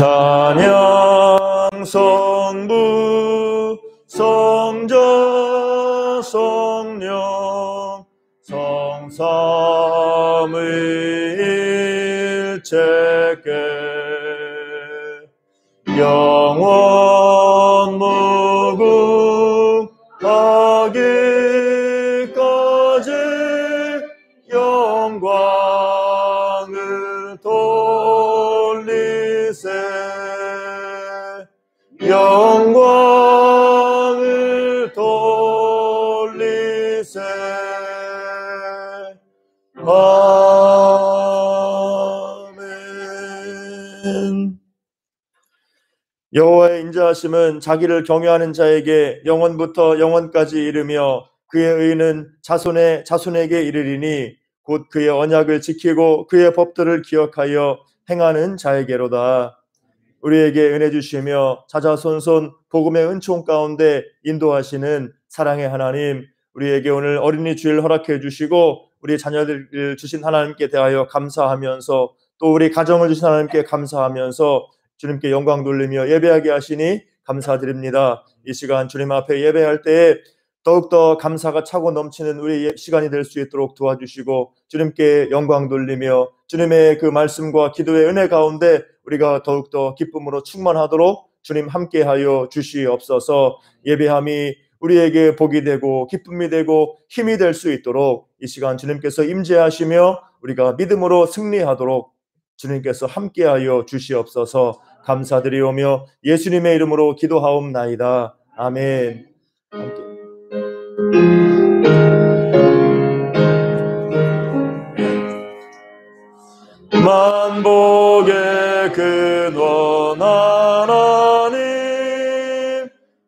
찬양 성부 성자 성령 성삼위일체께 영원 무궁하기까지 영광을 돌리세. 영광을 돌리세. 아멘. 여호와의 인자하심은 자기를 경외하는 자에게 영원부터 영원까지 이르며 그의 의는 자손의 자손에게 이르리니 곧 그의 언약을 지키고 그의 법들을 기억하여 행하는 자에게로다. 우리에게 은혜 주시며 자자손손 복음의 은총 가운데 인도하시는 사랑의 하나님, 우리에게 오늘 어린이 주일 허락해 주시고 우리 자녀들을 주신 하나님께 대하여 감사하면서 또 우리 가정을 주신 하나님께 감사하면서 주님께 영광 돌리며 예배하게 하시니 감사드립니다. 이 시간 주님 앞에 예배할 때에 더욱더 감사가 차고 넘치는 우리 시간이 될 수 있도록 도와주시고 주님께 영광 돌리며 주님의 그 말씀과 기도의 은혜 가운데 우리가 더욱더 기쁨으로 충만하도록 주님 함께하여 주시옵소서. 예배함이 우리에게 복이 되고 기쁨이 되고 힘이 될 수 있도록 이 시간 주님께서 임재하시며 우리가 믿음으로 승리하도록 주님께서 함께하여 주시옵소서. 감사드리오며 예수님의 이름으로 기도하옵나이다. 아멘. 만복의 근원 하나님,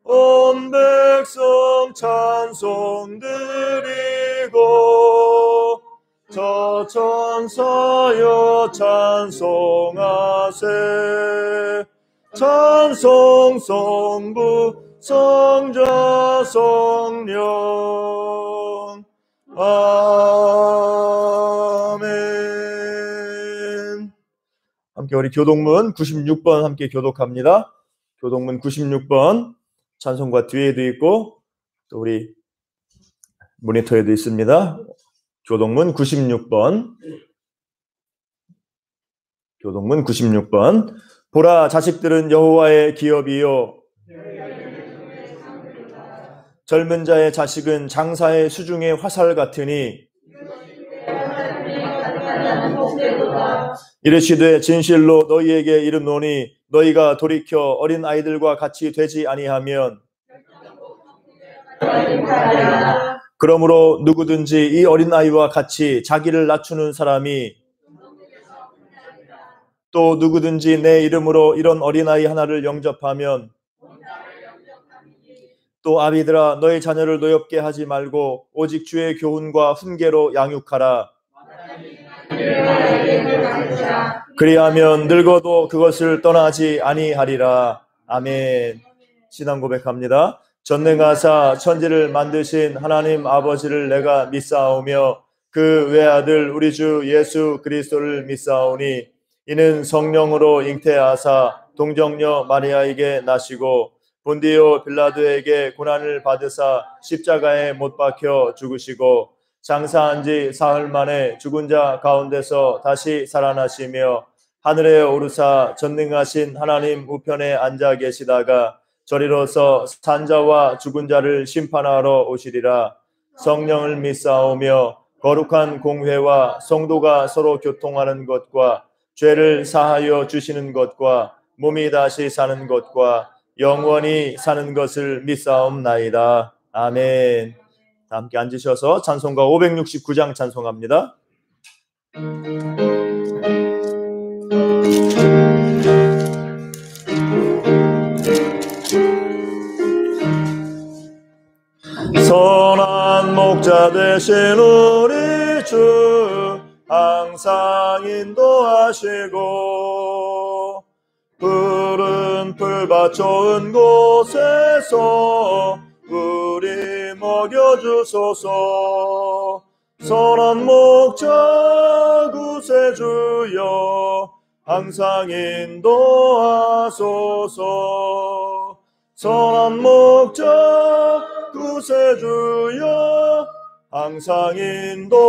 온 백성 찬송 드리고 저 천사여 찬송하세. 찬송 성부 성자 성령. 아멘. 함께 우리 교독문 96번 함께 교독합니다. 교독문 96번 찬송가 뒤에도 있고 또 우리 모니터에도 있습니다. 교독문 96번. 교독문 96번. 보라, 자식들은 여호와의 기업이요 젊은 자의 자식은 장사의 수중의 화살 같으니 이르시되 진실로 너희에게 이르노니 너희가 돌이켜 어린 아이들과 같이 되지 아니하면 그러므로 누구든지 이 어린 아이와 같이 자기를 낮추는 사람이 또 누구든지 내 이름으로 이런 어린아이 하나를 영접하면 또 아비들아 너희 자녀를 노엽게 하지 말고 오직 주의 교훈과 훈계로 양육하라. 그리하면 늙어도 그것을 떠나지 아니하리라. 아멘. 신앙 고백합니다. 전능하사 천지를 만드신 하나님 아버지를 내가 믿사오며 그 외아들 우리 주 예수 그리스도를 믿사오니 이는 성령으로 잉태하사 동정녀 마리아에게 나시고 본디오 빌라도에게 고난을 받으사 십자가에 못 박혀 죽으시고 장사한 지 사흘 만에 죽은 자 가운데서 다시 살아나시며 하늘에 오르사 전능하신 하나님 우편에 앉아 계시다가 저리로서 산자와 죽은 자를 심판하러 오시리라. 성령을 믿사오며 거룩한 공회와 성도가 서로 교통하는 것과 죄를 사하여 주시는 것과 몸이 다시 사는 것과 영원히 사는 것을 믿사옵나이다. 아멘. 함께 앉으셔서 찬송가 569장 찬송합니다. 선한 목자 되신 우리 주 항상 인도하시고 푸른 풀밭 좋은 곳에서 우리 먹여주소서. 선한 목자 구세주여 항상 인도하소서. 선한 목자 구세주여 항상 인도하소서.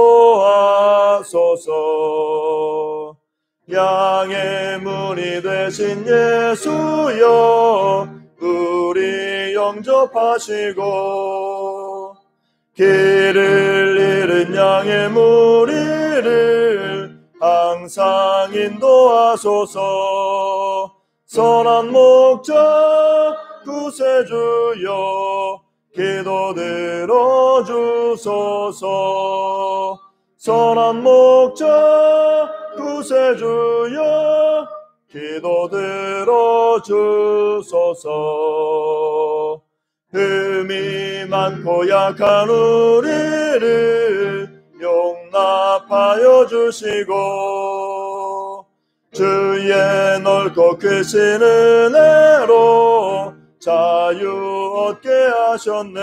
양의 문이 되신 예수여 우리 영접하시고 길을 잃은 양의 무리를 항상 인도하소서. 선한 목자 구세주여 기도 들어주소서. 선한 목자 구세주여 기도 들어주소서. 흠이 많고 약한 우리를 용납하여 주시고 주의 넓고 크신 은혜로 자유 얻게 하셨네.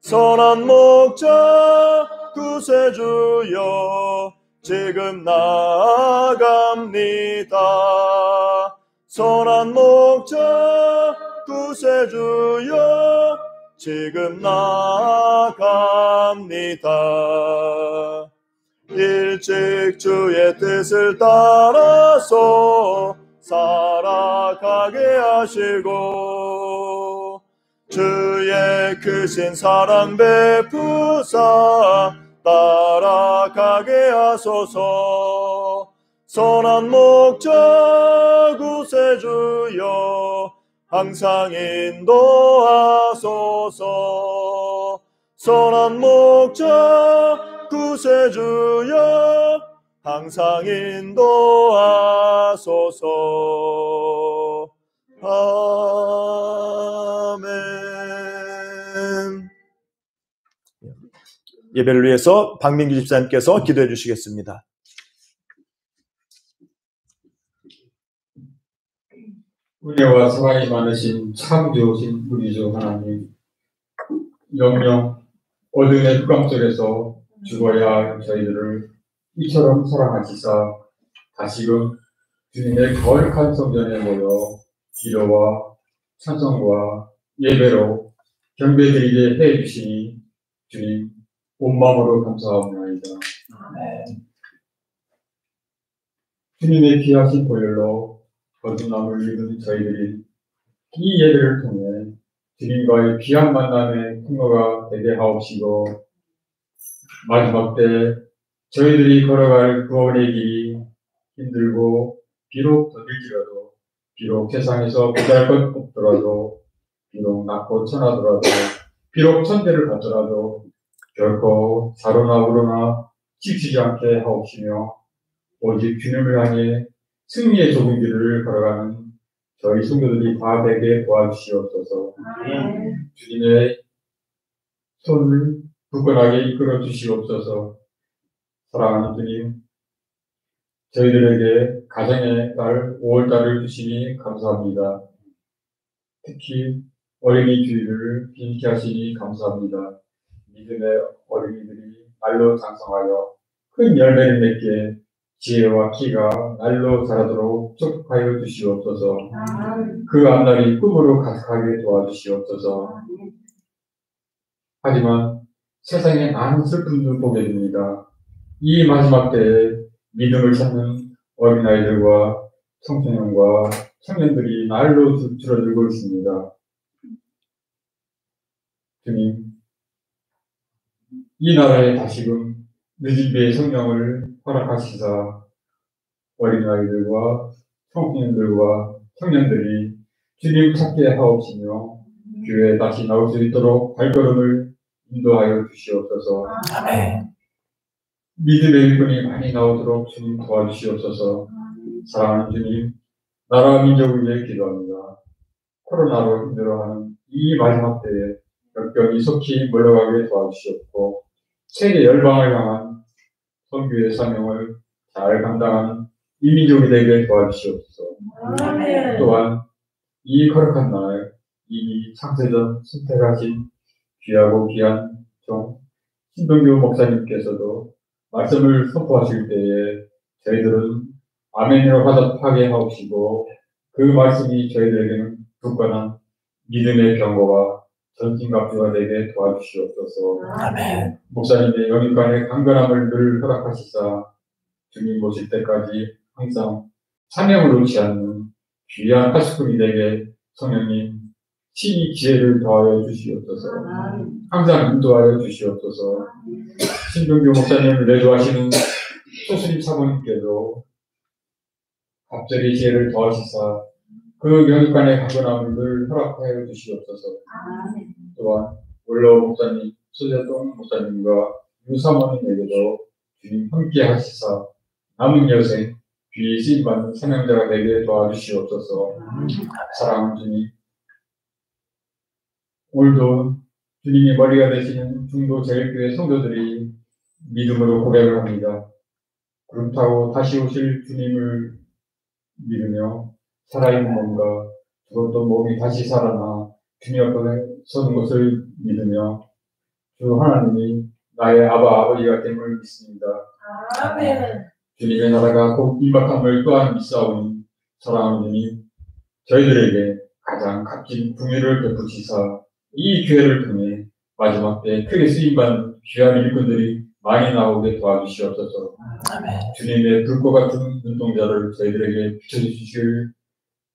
선한 목자 구세주여 지금 나아갑니다. 선한 목자 구세주여 지금 나아갑니다. 일찍 주의 뜻을 따라서 살아가게 하시고 주의 크신 사랑 베푸사 따라가게 하소서. 선한 목자 구세주여 항상 인도하소서. 선한 목자 구세주여 항상 인도하소서. 아멘. 예배를 위해서 박민규 집사님께서 기도해 주시겠습니다. 은혜와 사랑이 많으신 참 좋으신 우리 주 하나님, 영영 어둠의 흑암 속에서 죽어야 할 저희들을 이처럼 사랑하시사 다시금 주님의 거룩한 성전에 모여 기도와 찬송과 예배로 경배드리게 해주시니 주님 온 마음으로 감사합니다. 주님의 귀하신 보혈로 거듭남을 입은 저희들이 이 예배를 통해 주님과의 귀한 만남의 통로가 되게 하옵시고 마지막 때 저희들이 걸어갈 구원의 길이 힘들고 비록 더딜지라도 비록 세상에서 보잘것 없더라도 비록 낮고 천하더라도 비록 천대를 받더라도 결코 좌로나 우로나 지치지 않게 하옵시며 오직 주님을 향해 승리의 좁은 길을 걸어가는 저희 성도들이 다 되게 도와주시옵소서. 주님의 손을 굳건하게 이끌어 주시옵소서. 사랑하는 주님, 저희들에게 가정의 날 5월달을 주시니 감사합니다. 특히 어린이 주일을 빈케 하시니 감사합니다. 믿음의 어린이들이 날로 장성하여 큰 열매를 맺게 지혜와 키가 날로 자라도록 축복하여 주시옵소서. 그 앞날이 꿈으로 가득하게 도와주시옵소서. 하지만 세상에 많은 슬픔을 보게 됩니다. 이 마지막 때에 믿음을 찾는 어린아이들과 청소년과 청년들이 날로 줄어들고 있습니다. 주님, 이 나라에 다시금 늦은 비의 성령을 허락하시사 어린아이들과 청소년들과 청년들이 주님 찾게 하옵시며 교회에 다시 나올 수 있도록 발걸음을 인도하여 주시옵소서. 아멘. 믿음의 일꾼이 많이 나오도록 주님 도와주시옵소서. 사랑하는 주님, 나라 민족을 위해 기도합니다. 코로나로 힘들어하는 이 마지막 때에 역경이 속히 물러가게 도와주시옵고 세계 열방을 향한 선교의 사명을 잘 감당하는 이민족이 되게 도와주시옵소서. 또한 이 거룩한 날 이미 창세전 선택하신 귀하고 귀한 종 신동규 목사님께서도 말씀을 선포하실 때에 저희들은 아멘이라고 화답하게 하시고 그 말씀이 저희들에게는 굳건한 믿음의 경고와 전진갑주가 되게 도와주시옵소서. 아멘. 목사님의 영육간의 강건함을 늘 허락하시사 주님 모실 때까지 항상 사명을 놓지 않는 귀한 파수꾼이 되게 성령님 친히 지혜를 더하여 주시옵소서. 항상 인도하여 주시옵소서. 신동규 목사님을 내도하시는 소수님 사모님께도 갑자기 지혜를 더하시사 그 영육간의 강건함을 늘 허락하여 주시옵소서. 또한 원로 목사님, 소재동 목사님과 유 사모님에게도 주님 함께 하시사 남은 여생 귀히 쓰임받는 사명자가 되게 도와주시옵소서. 사랑하는 주님, 오늘도 주님이 머리가 되시는 중도 제일교회 성도들이 믿음으로 고백을 합니다. 구름 타고 다시 오실 주님을 믿으며 살아있는 몸과 죽었던 몸이 다시 살아나 주님 앞에 서는 것을 믿으며 주 하나님이 나의 아버지가 됨을 믿습니다. 아멘. 주님의 나라가 곧 임박함을 또한 믿사오니 사랑하는 주님, 저희들에게 가장 값진 긍휼을 베푸시사 이 기회를 통해 마지막 때 크게 쓰임받는 귀한 일꾼들이 많이 나오게 도와주시옵소서. 아멘. 주님의 불꽃 같은 눈동자를 저희들에게 비춰주시길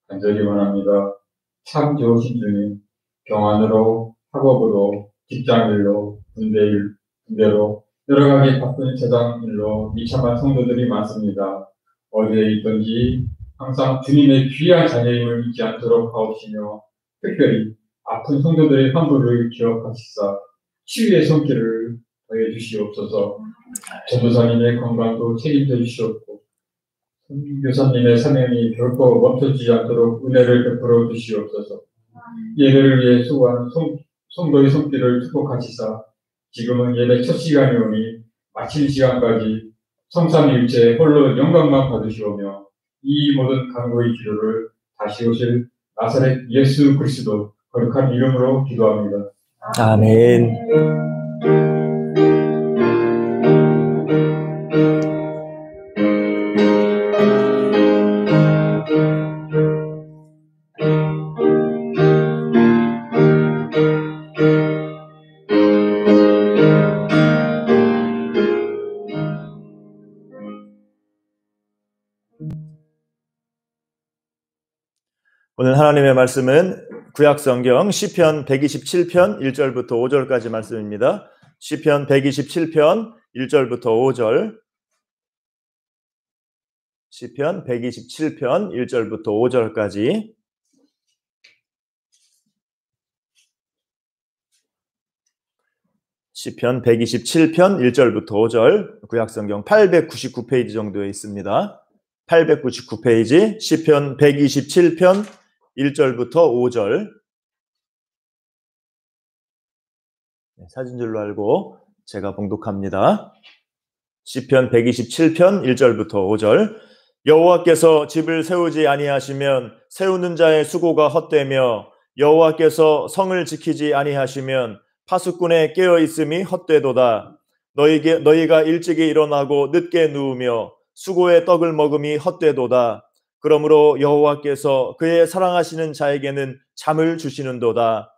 간절히 원합니다. 참 좋으신 주님, 병환으로, 학업으로, 직장일로, 군대로 여러 가지 바쁜 세상 일로 미참한 성도들이 많습니다. 어디에 있든지 항상 주님의 귀한 자녀임을 잊지 않도록 하옵시며 특별히 아픈 성도들의 환부를 기억하시사 치유의 손길을 더해 주시옵소서. 전도사님의 건강도 책임져 주시옵고 교사님의 사명이 결코 멈춰지지 않도록 은혜를 베풀어 주시옵소서. 예배를 위해 수고하는 성도의 손길을 축복하시사 지금은 예배 첫 시간이 오니 마칠 시간까지 성삼일체 홀로 영광만 받으시오며 이 모든 간구의 기도를 다시 오실 나사렛 예수 그리스도 거룩한 이름으로 기도합니다. 아멘. 오늘 하나님의 말씀은 구약성경 시편 127편 1절부터 5절까지 말씀입니다. 시편 127편 1절부터 5절, 시편 127편 1절부터 5절까지. 시편 127편 1절부터 5절, 구약성경 899페이지 정도에 있습니다. 899페이지, 시편 127편 1절부터 5절. 사진줄로 알고 제가 봉독합니다. 시편 127편 1절부터 5절. 여호와께서 집을 세우지 아니하시면 세우는 자의 수고가 헛되며 여호와께서 성을 지키지 아니하시면 파수꾼의 깨어있음이 헛되도다. 너희가 일찍이 일어나고 늦게 누우며 수고의 떡을 먹음이 헛되도다. 그러므로 여호와께서 그의 사랑하시는 자에게는 잠을 주시는도다.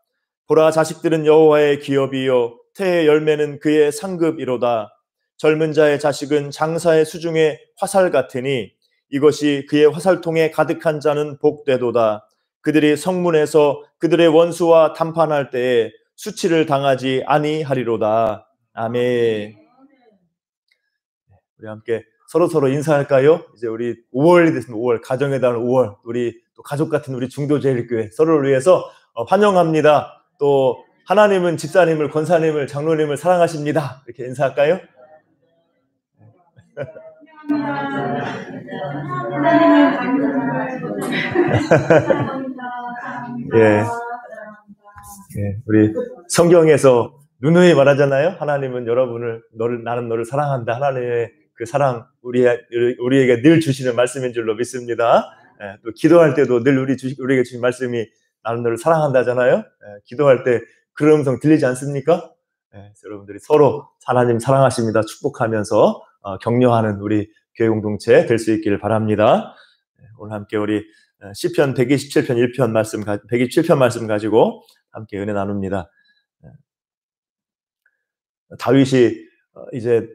보라, 자식들은 여호와의 기업이요 태의 열매는 그의 상급이로다. 젊은 자의 자식은 장사의 수중의 화살 같으니 이것이 그의 화살통에 가득한 자는 복되도다. 그들이 성문에서 그들의 원수와 담판할 때에 수치를 당하지 아니하리로다. 아멘. 우리 함께 서로 인사할까요? 이제 우리 5월이 됐습니다. 5월, 가정의 달 5월. 우리 또 가족 같은 우리 중도제일교회 서로를 위해서 환영합니다. 또 하나님은 집사님을, 권사님을, 장로님을 사랑하십니다. 이렇게 인사할까요? 예. 예, 우리 성경에서 누누이 말하잖아요. 하나님은 나는 너를 사랑한다. 하나님의 그 사랑 우리에게 늘 주시는 말씀인 줄로 믿습니다. 예, 또 기도할 때도 늘 우리에게 주신 말씀이 나는 너를 사랑한다잖아요. 예, 기도할 때 그런 음성 들리지 않습니까? 여러분들이 서로 하나님 사랑하십니다 축복하면서 격려하는 우리 교회 공동체 될 수 있기를 바랍니다. 오늘 함께 우리 시편 127편 1편 말씀 127편 말씀 가지고 함께 은혜 나눕니다. 다윗이 이제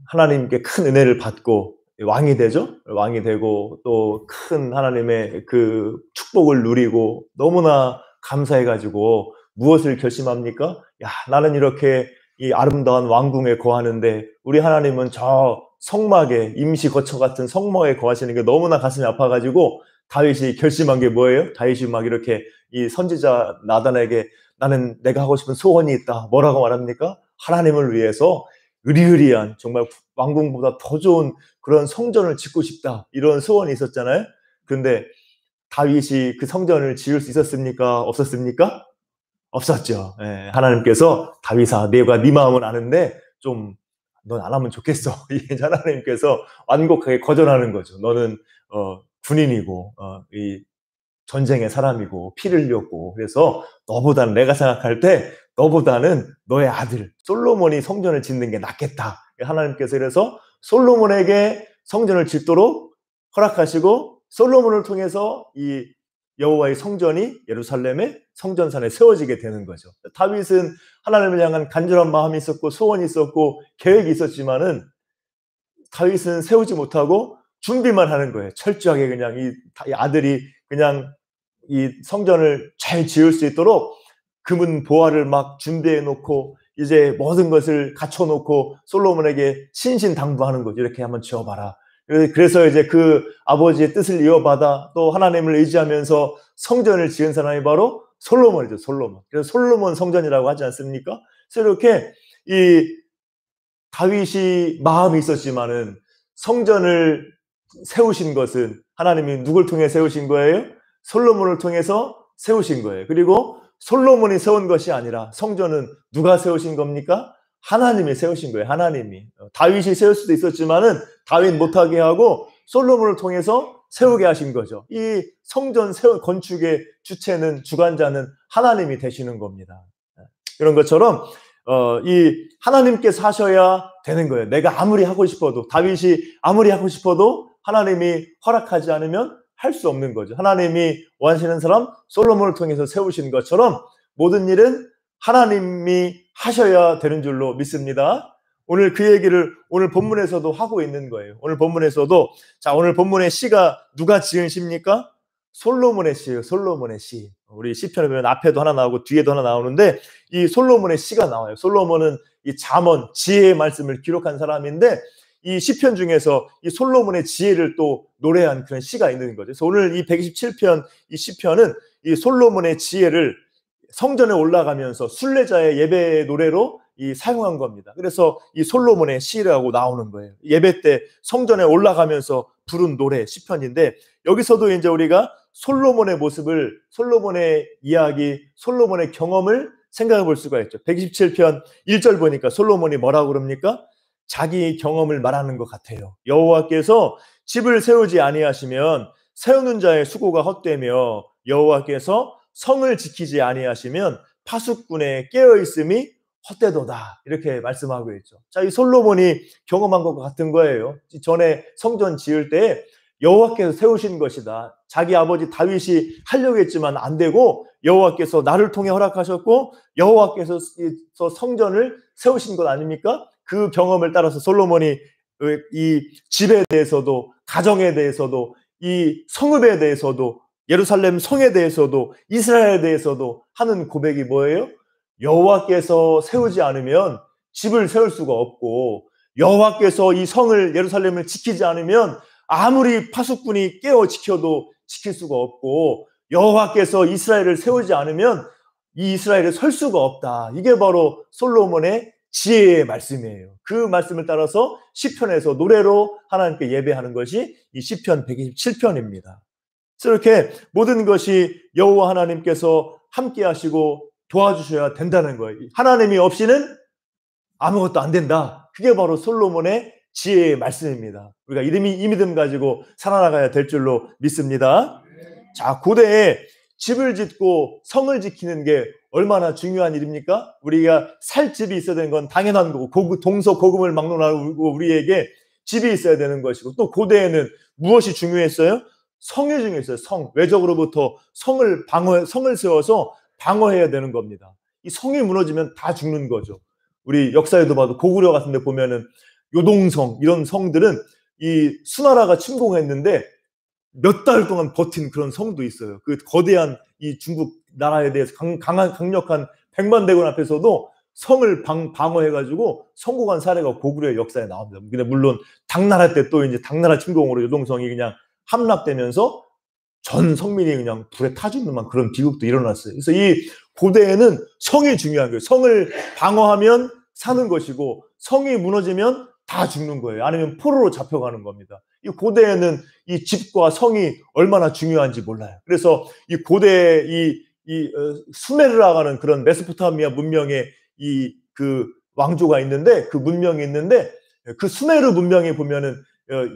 하나님께 큰 은혜를 받고 왕이 되죠. 왕이 되고 또 큰 하나님의 그 축복을 누리고 너무나 감사해가지고 무엇을 결심합니까? 야, 나는 이렇게 이 아름다운 왕궁에 거하는데 우리 하나님은 저 성막에 임시 거처 같은 성막에 거하시는 게 너무나 가슴이 아파가지고 다윗이 결심한 게 뭐예요? 다윗이 막 이렇게 이 선지자 나단에게 나는 내가 하고 싶은 소원이 있다. 뭐라고 말합니까? 하나님을 위해서 의리의리한 정말 왕궁보다 더 좋은 그런 성전을 짓고 싶다. 이런 소원이 있었잖아요. 그런데 다윗이 그 성전을 지을 수 있었습니까? 없었습니까? 없었죠. 하나님께서 다윗아, 내가 네 마음은 아는데 좀 넌 안 하면 좋겠어. 이게 하나님께서 완곡하게 거절하는 거죠. 너는 군인이고 이 전쟁의 사람이고 피를 흘렸고 그래서 너보다는 내가 생각할 때 너보다는 너의 아들 솔로몬이 성전을 짓는 게 낫겠다. 하나님께서 그래서 솔로몬에게 성전을 짓도록 허락하시고 솔로몬을 통해서 이 여호와의 성전이 예루살렘의 성전산에 세워지게 되는 거죠. 다윗은 하나님을 향한 간절한 마음이 있었고 소원이 있었고 계획이 있었지만은 다윗은 세우지 못하고 준비만 하는 거예요. 철저하게 그냥 이 아들이 그냥 이 성전을 잘 지을 수 있도록 금은 보화를 막 준비해 놓고 이제 모든 것을 갖춰 놓고 솔로몬에게 신신당부하는 거죠. 이렇게 한번 지어봐라. 그래서 이제 그 아버지의 뜻을 이어받아 또 하나님을 의지하면서 성전을 지은 사람이 바로 솔로몬이죠. 솔로몬. 그래서 솔로몬 성전이라고 하지 않습니까? 그래서 이렇게 이 다윗이 마음이 있었지만은 성전을 세우신 것은 하나님이 누굴 통해 세우신 거예요? 솔로몬을 통해서 세우신 거예요. 그리고 솔로몬이 세운 것이 아니라 성전은 누가 세우신 겁니까? 하나님이 세우신 거예요. 하나님이. 다윗이 세울 수도 있었지만은 다윗 못하게 하고 솔로몬을 통해서 세우게 하신 거죠. 이 성전 건축의 주체는 주관자는 하나님이 되시는 겁니다. 이런 것처럼 이 하나님께서 하셔야 되는 거예요. 내가 아무리 하고 싶어도 다윗이 아무리 하고 싶어도 하나님이 허락하지 않으면 할 수 없는 거죠. 하나님이 원하시는 사람 솔로몬을 통해서 세우신 것처럼 모든 일은 하나님이 하셔야 되는 줄로 믿습니다. 오늘 그 얘기를 오늘 본문에서도 하고 있는 거예요. 오늘 본문에서도 자 오늘 본문의 시가 누가 지은 시입니까? 솔로몬의 시예요. 솔로몬의 시. 우리 시편에 보면 앞에도 하나 나오고 뒤에도 하나 나오는데 이 솔로몬의 시가 나와요. 솔로몬은 이 잠언 지혜의 말씀을 기록한 사람인데 이 시편 중에서 이 솔로몬의 지혜를 또 노래한 그런 시가 있는 거죠. 그래서 오늘 이 127편 이 시편은 이 솔로몬의 지혜를 성전에 올라가면서 순례자의 예배 노래로 이 사용한 겁니다. 그래서 이 솔로몬의 시라고 나오는 거예요. 예배 때 성전에 올라가면서 부른 노래 시편인데 여기서도 이제 우리가 솔로몬의 모습을 솔로몬의 이야기, 솔로몬의 경험을 생각해 볼 수가 있죠. 127편 1절 보니까 솔로몬이 뭐라고 그럽니까? 자기 경험을 말하는 것 같아요. 여호와께서 집을 세우지 아니하시면 세우는 자의 수고가 헛되며 여호와께서 성을 지키지 아니하시면 파수꾼의 깨어있음이 헛되도다. 이렇게 말씀하고 있죠. 자, 이 솔로몬이 경험한 것과 같은 거예요. 전에 성전 지을 때 여호와께서 세우신 것이다. 자기 아버지 다윗이 하려고 했지만 안 되고 여호와께서 나를 통해 허락하셨고 여호와께서 성전을 세우신 것 아닙니까? 그 경험을 따라서 솔로몬이 이 집에 대해서도 가정에 대해서도 이 성읍에 대해서도 예루살렘 성에 대해서도 이스라엘에 대해서도 하는 고백이 뭐예요? 여호와께서 세우지 않으면 집을 세울 수가 없고 여호와께서 이 성을 예루살렘을 지키지 않으면 아무리 파수꾼이 깨어 지켜도 지킬 수가 없고 여호와께서 이스라엘을 세우지 않으면 이 이스라엘에 설 수가 없다. 이게 바로 솔로몬의 지혜의 말씀이에요. 그 말씀을 따라서 시편에서 노래로 하나님께 예배하는 것이 이 시편 127편입니다. 이렇게 모든 것이 여호와 하나님께서 함께 하시고 도와주셔야 된다는 거예요. 하나님이 없이는 아무것도 안 된다. 그게 바로 솔로몬의 지혜의 말씀입니다. 우리가 이 믿음 가지고 살아나가야 될 줄로 믿습니다. 자, 고대에 집을 짓고 성을 지키는 게 얼마나 중요한 일입니까? 우리가 살 집이 있어야 되는 건 당연한 거고, 동서고금을 막론하고 우리에게 집이 있어야 되는 것이고, 또 고대에는 무엇이 중요했어요? 성이 중요했어요. 성. 외적으로부터 성을 세워서 방어해야 되는 겁니다. 이 성이 무너지면 다 죽는 거죠. 우리 역사에도 봐도 고구려 같은 데 보면은 요동성, 이런 성들은 이 수나라가 침공했는데 몇 달 동안 버틴 그런 성도 있어요. 그 거대한 이 중국 나라에 대해서 강력한 백만 대군 앞에서도 성을 방어해가지고 성공한 사례가 고구려의 역사에 나옵니다. 근데 물론 당나라 때 또 이제 당나라 침공으로 요동성이 그냥 함락되면서 전 성민이 그냥 불에 타 죽는 그런 비극도 일어났어요. 그래서 이 고대에는 성이 중요한 거예요. 성을 방어하면 사는 것이고 성이 무너지면 다 죽는 거예요. 아니면 포로로 잡혀가는 겁니다. 이 고대에는 이 집과 성이 얼마나 중요한지 몰라요. 그래서 이 고대의 수메르라고 그런 메소포타미아 문명의 그 왕조가 있는데, 그 문명이 있는데, 그 수메르 문명에 보면은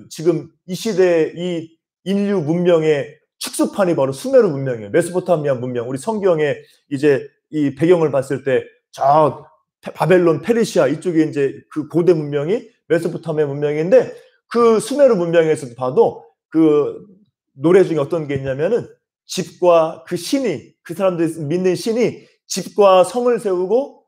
지금 이 시대 이 인류 문명의 축소판이 바로 수메르 문명이에요. 메소포타미아 문명. 우리 성경에 이제 이 배경을 봤을 때 저 바벨론, 페르시아 이쪽에 이제 그 고대 문명이 메소포타미아 문명인데, 그 수메르 문명에서도 봐도 그 노래 중에 어떤 게 있냐면은 집과 그 신이, 그 사람들이 믿는 신이 집과 성을 세우고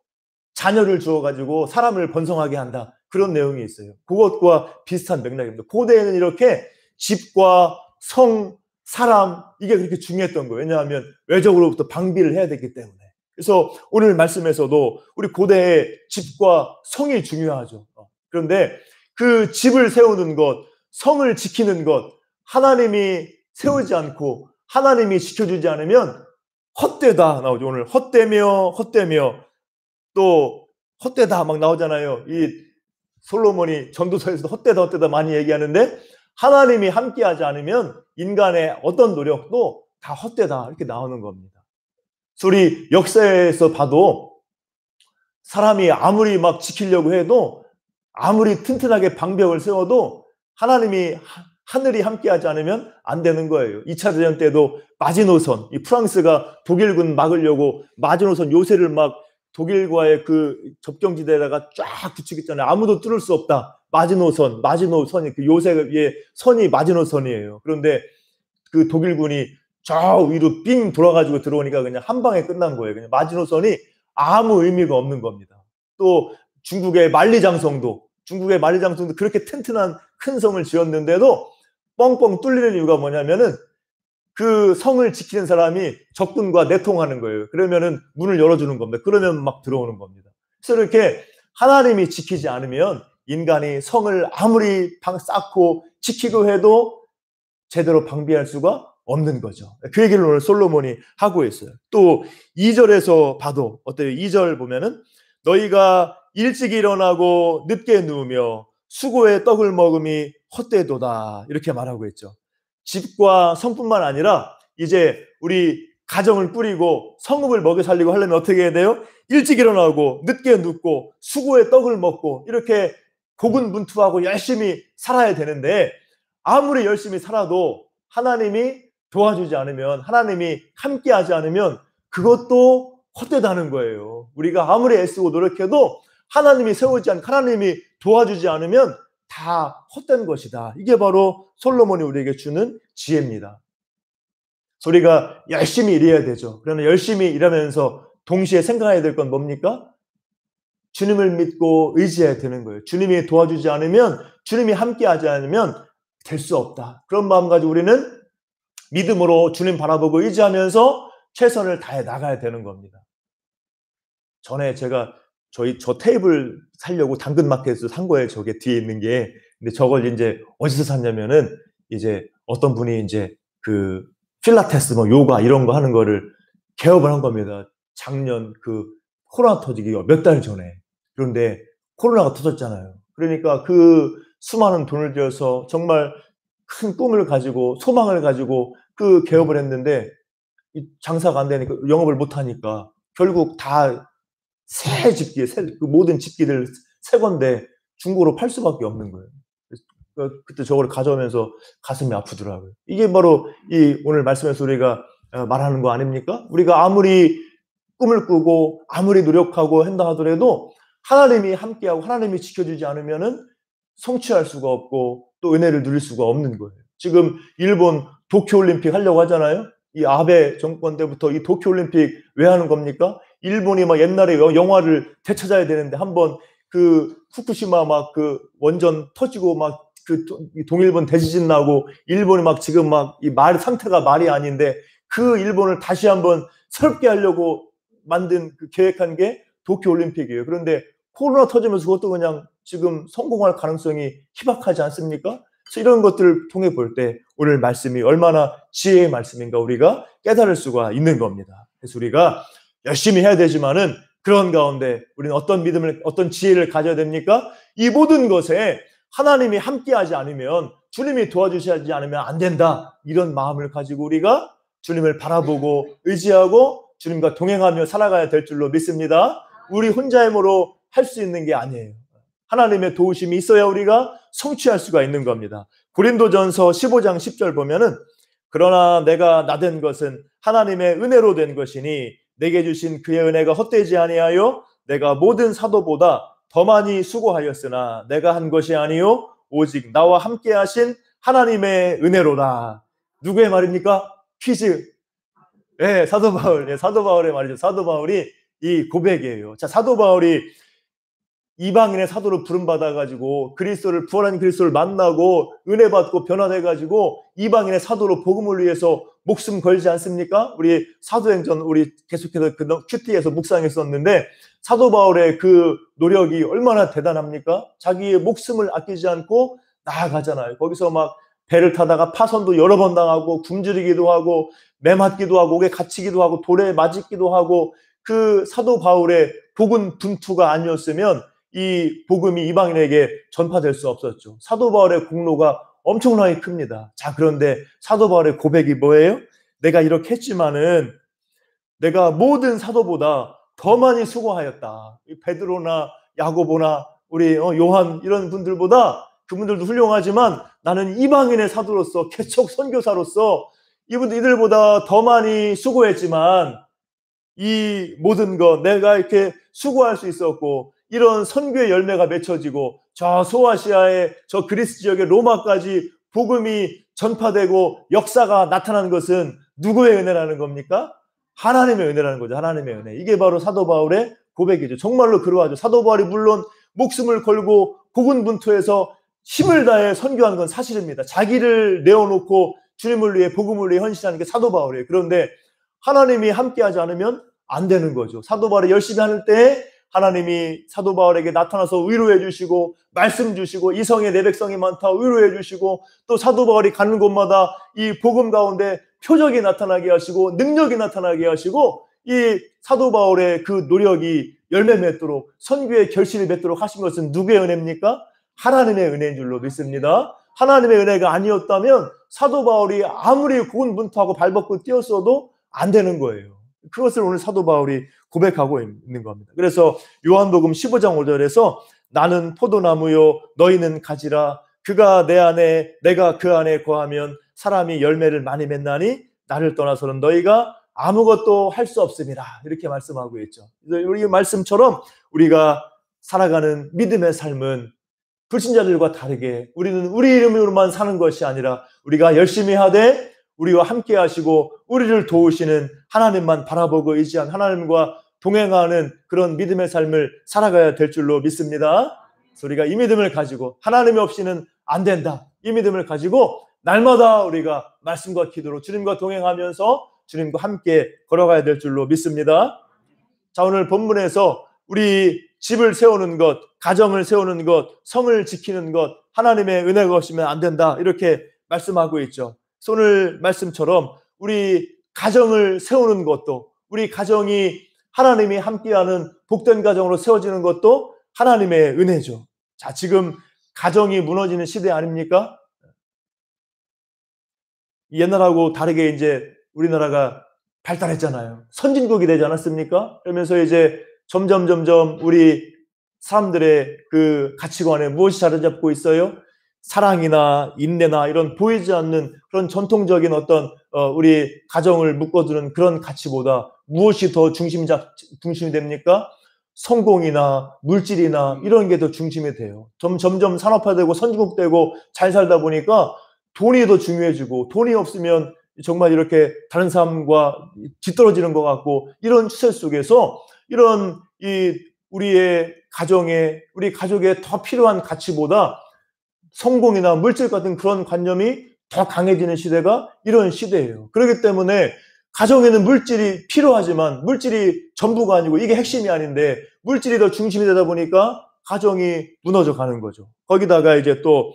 자녀를 주어가지고 사람을 번성하게 한다. 그런 내용이 있어요. 그것과 비슷한 맥락입니다. 고대에는 이렇게 집과 성, 사람, 이게 그렇게 중요했던 거예요. 왜냐하면 외적으로부터 방비를 해야 되기 때문에. 그래서 오늘 말씀에서도 우리 고대의 집과 성이 중요하죠. 그런데 그 집을 세우는 것, 성을 지키는 것, 하나님이 세우지 않고 하나님이 지켜주지 않으면 헛되다 나오죠. 오늘 헛되며 또 헛되다 막 나오잖아요. 이 솔로몬이 전도서에서도 헛되다 많이 얘기하는데, 하나님이 함께하지 않으면 인간의 어떤 노력도 다 헛되다 이렇게 나오는 겁니다. 우리 역사에서 봐도 사람이 아무리 막 지키려고 해도, 아무리 튼튼하게 방벽을 세워도 하나님이 하늘이 함께하지 않으면 안 되는 거예요. 2차 대전 때도 마지노선, 이 프랑스가 독일군 막으려고 마지노선 요새를 막 독일과의 그 접경지대에다가 쫙 붙이겠잖아요. 아무도 뚫을 수 없다. 마지노선이 그 요새의 선이 마지노선이에요. 그런데 그 독일군이 저 위로 삥 돌아가지고 들어오니까 그냥 한 방에 끝난 거예요. 그냥 마지노선이 아무 의미가 없는 겁니다. 또 중국의 만리장성도 그렇게 튼튼한 큰 성을 지었는데도 뻥뻥 뚫리는 이유가 뭐냐면은 그 성을 지키는 사람이 적군과 내통하는 거예요. 그러면은 문을 열어주는 겁니다. 그러면 막 들어오는 겁니다. 그래서 이렇게 하나님이 지키지 않으면 인간이 성을 아무리 쌓고 지키고 해도 제대로 방비할 수가 없는 거죠. 그 얘기를 오늘 솔로몬이 하고 있어요. 또 2절에서 봐도 어때요? 2절 보면은 너희가 일찍 일어나고 늦게 누우며 수고의 떡을 먹음이 헛되도다 이렇게 말하고 있죠. 집과 성뿐만 아니라 이제 우리 가정을 꾸리고 성읍을 먹여 살리고 하려면 어떻게 해야 돼요? 일찍 일어나고 늦게 눕고 수고의 떡을 먹고 이렇게 고군분투하고 열심히 살아야 되는데, 아무리 열심히 살아도 하나님이 도와주지 않으면, 하나님이 함께하지 않으면 그것도 헛되다는 거예요. 우리가 아무리 애쓰고 노력해도 하나님이 세우지 않고 하나님이 도와주지 않으면 다 헛된 것이다. 이게 바로 솔로몬이 우리에게 주는 지혜입니다. 우리가 열심히 일해야 되죠. 그러나 열심히 일하면서 동시에 생각해야 될 건 뭡니까? 주님을 믿고 의지해야 되는 거예요. 주님이 도와주지 않으면, 주님이 함께하지 않으면 될 수 없다. 그런 마음 가지고 우리는 믿음으로 주님 바라보고 의지하면서 최선을 다해 나가야 되는 겁니다. 전에 제가 저 테이블 사려고 당근마켓에서 산 거예요. 저게 뒤에 있는 게. 근데 저걸 이제 어디서 샀냐면은 이제 어떤 분이 이제 그 필라테스 뭐 요가 이런 거 하는 거를 개업을 한 겁니다. 작년 그 코로나 터지기 몇 달 전에. 그런데 코로나가 터졌잖아요. 그러니까 그 수많은 돈을 들여서 정말 큰 꿈을 가지고 소망을 가지고 그 개업을 했는데 장사가 안 되니까, 영업을 못 하니까 결국 다 새 집기, 그 모든 집기를 새 건데 중고로 팔 수밖에 없는 거예요. 그때 저걸 가져오면서 가슴이 아프더라고요. 이게 바로 이 오늘 말씀에서 우리가 말하는 거 아닙니까? 우리가 아무리 꿈을 꾸고 아무리 노력하고 한다 하더라도 하나님이 함께하고 하나님이 지켜주지 않으면은 성취할 수가 없고 또 은혜를 누릴 수가 없는 거예요. 지금 일본 도쿄올림픽 하려고 하잖아요. 이 아베 정권 때부터 이 도쿄올림픽 왜 하는 겁니까? 일본이 막 옛날에 영화를 되찾아야 되는데 한번 그 후쿠시마 막 그 원전 터지고 막 그 동일본 대지진 나고 일본이 막 지금 막 이 말 상태가 말이 아닌데 그 일본을 다시 한번 새롭게 하려고 만든 그 계획한 게 도쿄올림픽이에요. 그런데 코로나 터지면서 그것도 그냥 지금 성공할 가능성이 희박하지 않습니까? 그래서 이런 것들을 통해 볼 때 오늘 말씀이 얼마나 지혜의 말씀인가 우리가 깨달을 수가 있는 겁니다. 그래서 우리가 열심히 해야 되지만은 그런 가운데 우리는 어떤 믿음을, 어떤 지혜를 가져야 됩니까? 이 모든 것에 하나님이 함께하지 않으면, 주님이 도와주시지 않으면 안 된다. 이런 마음을 가지고 우리가 주님을 바라보고 의지하고 주님과 동행하며 살아가야 될 줄로 믿습니다. 우리 혼자 힘으로 할 수 있는 게 아니에요. 하나님의 도우심이 있어야 우리가 성취할 수가 있는 겁니다. 고린도전서 15장 10절 보면은 그러나 내가 나된 것은 하나님의 은혜로 된 것이니 내게 주신 그의 은혜가 헛되지 아니하여 내가 모든 사도보다 더 많이 수고하였으나 내가 한 것이 아니요 오직 나와 함께 하신 하나님의 은혜로다. 누구의 말입니까? 퀴즈. 네, 사도 바울. 네, 사도 바울의 말이죠. 사도 바울이 이 고백이에요. 자, 사도 바울이 이방인의 사도로 부름받아가지고 그리스도를, 부활한 그리스도를 만나고 은혜 받고 변화돼가지고 이방인의 사도로 복음을 위해서 목숨 걸지 않습니까? 우리 사도행전 우리 계속해서 그 큐티에서 묵상했었는데 사도 바울의 그 노력이 얼마나 대단합니까? 자기의 목숨을 아끼지 않고 나아가잖아요. 거기서 막 배를 타다가 파선도 여러 번 당하고 굶주리기도 하고 매 맞기도 하고 옥에 갇히기도 하고 돌에 맞기도 하고 그 사도 바울의 복음 분투가 아니었으면 이 복음이 이방인에게 전파될 수 없었죠. 사도 바울의 공로가 엄청나게 큽니다. 자, 그런데 사도 바울의 고백이 뭐예요? 내가 이렇게 했지만은 내가 모든 사도보다 더 많이 수고하였다. 베드로나 야고보나 우리 요한 이런 분들보다 그분들도 훌륭하지만 나는 이방인의 사도로서 개척 선교사로서 이들보다 더 많이 수고했지만 이 모든 것 내가 이렇게 수고할 수 있었고 이런 선교의 열매가 맺혀지고 저 소아시아의 저 그리스 지역의 로마까지 복음이 전파되고 역사가 나타난 것은 누구의 은혜라는 겁니까? 하나님의 은혜라는 거죠. 하나님의 은혜. 이게 바로 사도 바울의 고백이죠. 정말로 그러하죠. 사도 바울이 물론 목숨을 걸고 고군분투해서 힘을 다해 선교한 건 사실입니다. 자기를 내어놓고 주님을 위해 복음을 위해 헌신하는 게 사도 바울이에요. 그런데 하나님이 함께하지 않으면 안 되는 거죠. 사도 바울이 열심히 하는 때에 하나님이 사도 바울에게 나타나서 위로해 주시고 말씀 주시고 이성의 내 백성이 많다 위로해 주시고 또 사도 바울이 가는 곳마다 이 복음 가운데 표적이 나타나게 하시고 능력이 나타나게 하시고 이 사도 바울의 그 노력이 열매 맺도록 선교의 결실을 맺도록 하신 것은 누구의 은혜입니까? 하나님의 은혜인 줄로 믿습니다. 하나님의 은혜가 아니었다면 사도 바울이 아무리 고군분투하고 발벗고 뛰었어도 안 되는 거예요. 그것을 오늘 사도 바울이 고백하고 있는 겁니다. 그래서 요한복음 15장 5절에서 나는 포도나무요 너희는 가지라 그가 내 안에 내가 그 안에 거하면 사람이 열매를 많이 맺나니 나를 떠나서는 너희가 아무것도 할 수 없습니다. 이렇게 말씀하고 있죠. 우리 말씀처럼 우리가 살아가는 믿음의 삶은 불신자들과 다르게 우리는 우리 이름으로만 사는 것이 아니라 우리가 열심히 하되 우리와 함께 하시고 우리를 도우시는 하나님만 바라보고 의지한 하나님과 동행하는 그런 믿음의 삶을 살아가야 될 줄로 믿습니다. 그래서 우리가 이 믿음을 가지고 하나님 없이는 안 된다. 이 믿음을 가지고 날마다 우리가 말씀과 기도로 주님과 동행하면서 주님과 함께 걸어가야 될 줄로 믿습니다. 자, 오늘 본문에서 우리 집을 세우는 것, 가정을 세우는 것, 성을 지키는 것, 하나님의 은혜가 없이면 안 된다. 이렇게 말씀하고 있죠. 오늘 말씀처럼 우리 가정을 세우는 것도 우리 가정이 하나님이 함께하는 복된 가정으로 세워지는 것도 하나님의 은혜죠. 자, 지금 가정이 무너지는 시대 아닙니까? 옛날하고 다르게 이제 우리나라가 발달했잖아요. 선진국이 되지 않았습니까? 그러면서 이제 점점 우리 사람들의 그 가치관에 무엇이 자리 잡고 있어요? 사랑이나 인내나 이런 보이지 않는 그런 전통적인 어떤 우리 가정을 묶어두는 그런 가치보다 무엇이 더 중심이 됩니까? 성공이나 물질이나 이런 게 더 중심이 돼요. 점점 산업화되고 선진국되고 잘 살다 보니까 돈이 더 중요해지고, 돈이 없으면 정말 이렇게 다른 사람과 뒤떨어지는 것 같고, 이런 추세 속에서 이런 우리 가족에 더 필요한 가치보다 성공이나 물질 같은 그런 관념이 더 강해지는 시대가 이런 시대예요. 그렇기 때문에 가정에는 물질이 필요하지만 물질이 전부가 아니고 이게 핵심이 아닌데 물질이 더 중심이 되다 보니까 가정이 무너져 가는 거죠. 거기다가 이제 또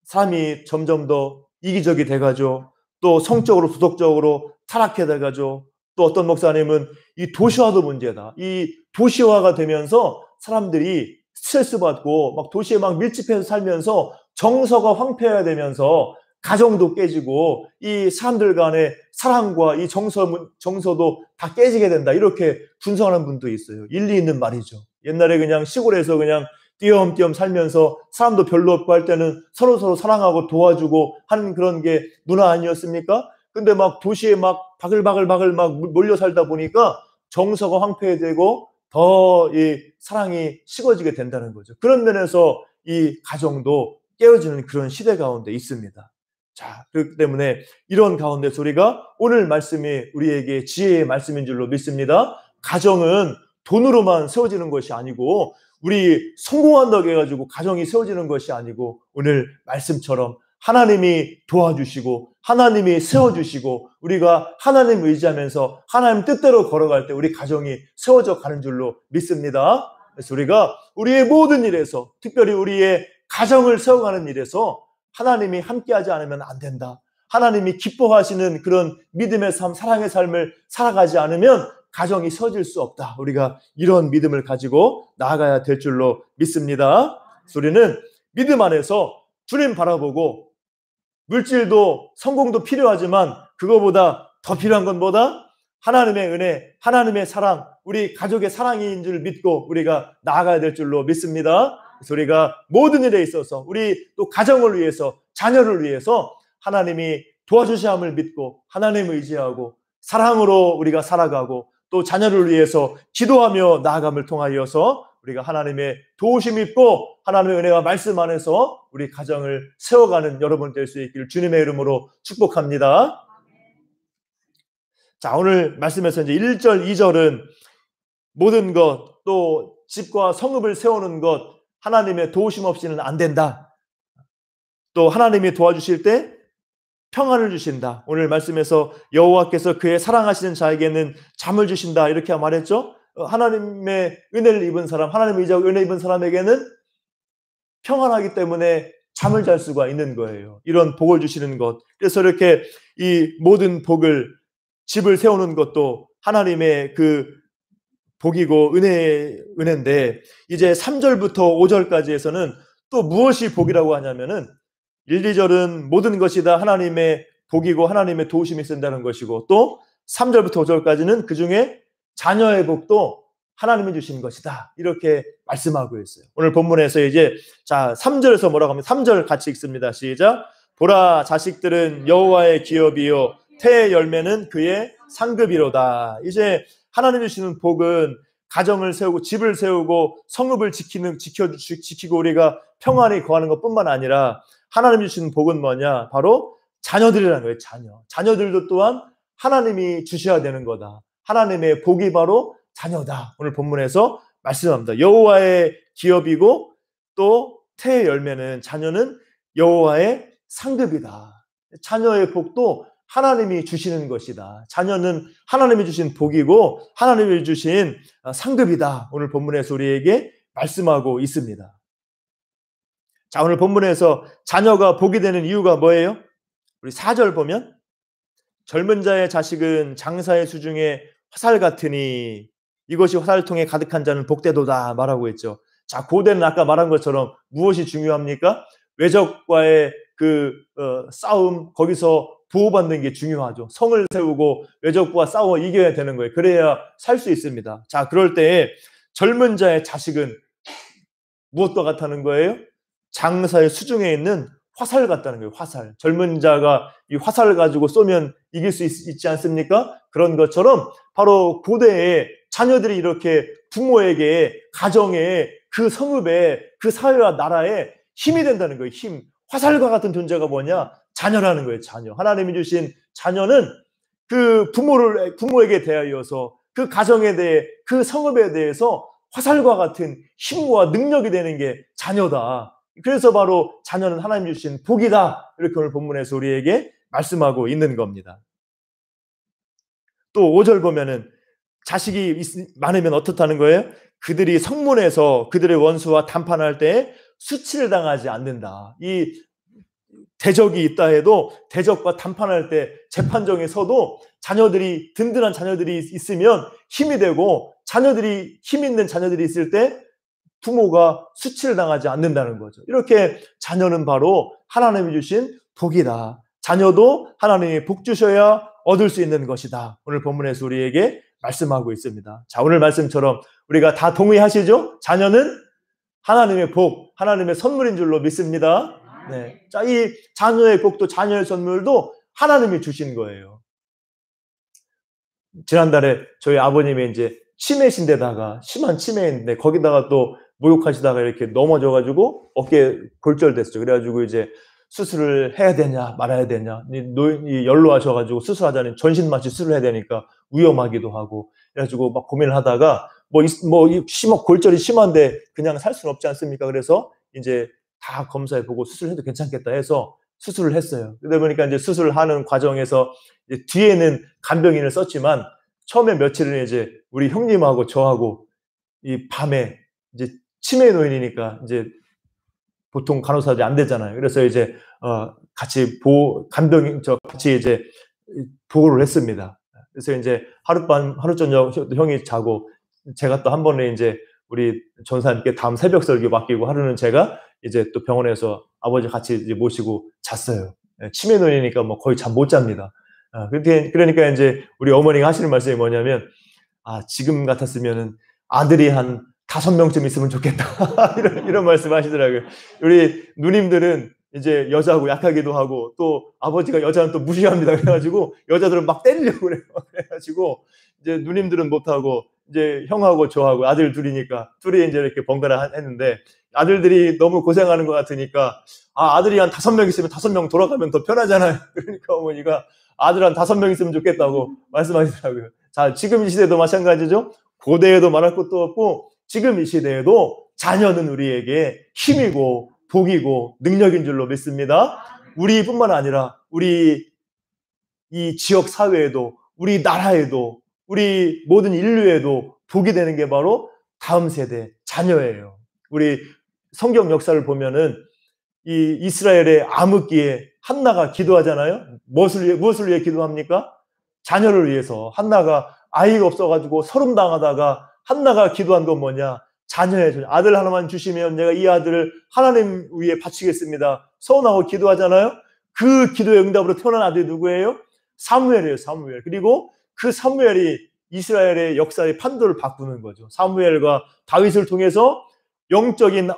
삶이 점점 더 이기적이 돼가죠. 또 성적으로 도덕적으로 타락해 돼가죠. 또 어떤 목사님은 이 도시화도 문제다. 이 도시화가 되면서 사람들이 스트레스 받고 막 도시에 막 밀집해서 살면서 정서가 황폐해야 되면서 가정도 깨지고 이 사람들 간의 사랑과 이 정서도 다 깨지게 된다. 이렇게 분석하는 분도 있어요. 일리 있는 말이죠. 옛날에 그냥 시골에서 그냥 띄엄띄엄 살면서 사람도 별로 없고 할 때는 서로 사랑하고 도와주고 하는 그런 게 문화 아니었습니까? 근데 막 도시에 막 바글바글 막 몰려 살다 보니까 정서가 황폐해지고 더 이 사랑이 식어지게 된다는 거죠. 그런 면에서 이 가정도 깨어지는 그런 시대 가운데 있습니다. 자, 그렇기 때문에 이런 가운데서 우리가 오늘 말씀이 우리에게 지혜의 말씀인 줄로 믿습니다. 가정은 돈으로만 세워지는 것이 아니고 우리 성공한다고 해가지고 가정이 세워지는 것이 아니고 오늘 말씀처럼 하나님이 도와주시고 하나님이 세워주시고 우리가 하나님 의지하면서 하나님 뜻대로 걸어갈 때 우리 가정이 세워져 가는 줄로 믿습니다. 그래서 우리가 우리의 모든 일에서 특별히 우리의 가정을 세워가는 일에서 하나님이 함께하지 않으면 안 된다. 하나님이 기뻐하시는 그런 믿음의 삶, 사랑의 삶을 살아가지 않으면 가정이 세워질 수 없다. 우리가 이런 믿음을 가지고 나아가야 될 줄로 믿습니다. 우리는 믿음 안에서 주님 바라보고 물질도 성공도 필요하지만 그거보다 더 필요한 건 뭐다? 하나님의 은혜, 하나님의 사랑, 우리 가족의 사랑인 줄 믿고 우리가 나아가야 될 줄로 믿습니다. 그래서 우리가 모든 일에 있어서 우리 또 가정을 위해서 자녀를 위해서 하나님이 도와주심을 믿고 하나님을 의지하고 사랑으로 우리가 살아가고 또 자녀를 위해서 기도하며 나아감을 통하여서 우리가 하나님의 도우심 있고 하나님의 은혜와 말씀 안에서 우리 가정을 세워가는 여러분 될 수 있기를 주님의 이름으로 축복합니다. 자, 오늘 말씀에서 이제 1절, 2절은 모든 것, 또 집과 성읍을 세우는 것, 하나님의 도우심 없이는 안 된다. 또 하나님이 도와주실 때 평안을 주신다. 오늘 말씀에서 여호와께서 그의 사랑하시는 자에게는 잠을 주신다. 이렇게 말했죠. 하나님의 은혜를 입은 사람, 하나님의 의지하고 은혜 입은 사람에게는 평안하기 때문에 잠을 잘 수가 있는 거예요. 이런 복을 주시는 것. 그래서 이렇게 이 모든 복을 집을 세우는 것도 하나님의 그 복이고 은혜인데 이제 3절부터 5절까지에서는 또 무엇이 복이라고 하냐면은 1, 2절은 모든 것이 다 하나님의 복이고 하나님의 도우심이 쓴다는 것이고 또 3절부터 5절까지는 그중에 자녀의 복도 하나님이 주신 것이다. 이렇게 말씀하고 있어요. 오늘 본문에서 이제 자 3절에서 뭐라고 하면 3절 같이 읽습니다. 시작. 보라 자식들은 여호와의 기업이요 태의 열매는 그의 상급이로다. 이제 하나님이 주시는 복은 가정을 세우고 집을 세우고 성읍을 지키고 우리가 평안히 거하는 것뿐만 아니라 하나님이 주시는 복은 뭐냐? 바로 자녀들이라는 거예요. 자녀들도 또한 하나님이 주셔야 되는 거다. 하나님의 복이 바로 자녀다. 오늘 본문에서 말씀합니다. 여호와의 기업이고 또 태의 열매는 자녀는 여호와의 상급이다. 자녀의 복도 하나님이 주시는 것이다. 자녀는 하나님이 주신 복이고 하나님이 주신 상급이다. 오늘 본문에서 우리에게 말씀하고 있습니다. 자, 오늘 본문에서 자녀가 복이 되는 이유가 뭐예요? 우리 4절 보면 젊은 자의 자식은 장사의 수중에 화살 같으니 이것이 화살통에 가득한 자는 복되도다 말하고 있죠. 자, 고대는 아까 말한 것처럼 무엇이 중요합니까? 외적과의 그 싸움, 거기서 보호받는 게 중요하죠. 성을 세우고 외적과 싸워 이겨야 되는 거예요. 그래야 살 수 있습니다. 자, 그럴 때 젊은 자의 자식은 무엇과 같다는 거예요? 장사의 수중에 있는 화살 같다는 거예요. 화살. 젊은 자가 이 화살을 가지고 쏘면 이길 수 있지 않습니까? 그런 것처럼 바로 고대에 자녀들이 이렇게 부모에게, 가정에, 그 성읍에, 그 사회와 나라에 힘이 된다는 거예요. 힘. 화살과 같은 존재가 뭐냐? 자녀라는 거예요. 자녀. 하나님이 주신 자녀는 그 부모에게 대하여서, 그 가정에 대해, 그 성읍에 대해서 화살과 같은 힘과 능력이 되는 게 자녀다. 그래서 바로 자녀는 하나님 주신 복이다. 이렇게 오늘 본문에서 우리에게 말씀하고 있는 겁니다. 또 5절 보면은 자식이 많으면 어떻다는 거예요? 그들이 성문에서 그들의 원수와 담판할 때 수치를 당하지 않는다. 이 대적이 있다 해도 대적과 담판할 때 재판정에 서도 자녀들이, 든든한 자녀들이 있으면 힘이 되고, 자녀들이, 힘 있는 자녀들이 있을 때 부모가 수치를 당하지 않는다는 거죠. 이렇게 자녀는 바로 하나님이 주신 복이다. 자녀도 하나님이 복 주셔야 얻을 수 있는 것이다. 오늘 본문에서 우리에게 말씀하고 있습니다. 자, 오늘 말씀처럼 우리가 다 동의하시죠? 자녀는 하나님의 복, 하나님의 선물인 줄로 믿습니다. 네. 자, 이 자녀의 복도, 자녀의 선물도 하나님이 주신 거예요. 지난달에 저희 아버님이 이제 치매신데다가, 심한 치매인데 거기다가 또 목욕하시다가 이렇게 넘어져가지고 어깨 골절됐어요. 그래가지고 이제 수술을 해야 되냐 말아야 되냐, 연로하셔가지고 수술하자니 전신마취 수술을 해야 되니까 위험하기도 하고, 그래가지고 막 고민을 하다가 골절이 심한데 그냥 살 수는 없지 않습니까? 그래서 이제 다 검사해보고 수술해도 괜찮겠다 해서 수술을 했어요. 그러다 보니까 이제 수술하는 과정에서 이제 뒤에는 간병인을 썼지만 처음에 며칠은 이제 우리 형님하고 저하고 이 밤에 이제 치매 노인이니까 이제 보통 간호사들이 안 되잖아요. 그래서 이제 같이 같이 이제 보호를 했습니다. 그래서 이제 하루 저녁 형이 자고 제가 또 한 번에 이제 우리 전사님께 다음 새벽 설교 맡기고 하루는 제가 이제 또 병원에서 아버지 같이 이제 모시고 잤어요. 치매 노인이니까 뭐 거의 잠 못 잡니다. 그러니까 이제 우리 어머니가 하시는 말씀이 뭐냐면, 지금 같았으면은 아들이 한 5명쯤 있으면 좋겠다. 이런 말씀 하시더라고요. 우리 누님들은 이제 여자하고 약하기도 하고, 또 아버지가 여자는 또 무시합니다. 그래가지고 여자들은 막 때리려고 그래요. 그래가지고 이제 누님들은 못하고 이제 형하고 저하고 아들 둘이니까 둘이 이제 이렇게 번갈아 했는데, 아들들이 너무 고생하는 것 같으니까 아들이 한 5명 있으면 5명 돌아가면 더 편하잖아요. 그러니까 어머니가 아들 한 5명 있으면 좋겠다고 말씀하시더라고요. 자, 지금 이 시대도 마찬가지죠. 고대에도 말할 것도 없고 지금 이 시대에도 자녀는 우리에게 힘이고 복이고 능력인 줄로 믿습니다. 우리뿐만 아니라 우리 이 지역 사회에도, 우리 나라에도, 우리 모든 인류에도 복이 되는 게 바로 다음 세대 자녀예요. 우리 성경 역사를 보면은 이 이스라엘의 암흑기에 한나가 기도하잖아요. 무엇을 위해 기도합니까? 자녀를 위해서. 한나가 아이가 없어가지고 서름당하다가 한나가 기도한 건 뭐냐? 자녀의 아들 하나만 주시면 내가 이 아들을 하나님 위에 바치겠습니다. 서운하고 기도하잖아요. 그 기도의 응답으로 태어난 아들이 누구예요? 사무엘이에요. 사무엘. 그리고 그 사무엘이 이스라엘의 역사의 판도를 바꾸는 거죠. 사무엘과 다윗을 통해서 영적인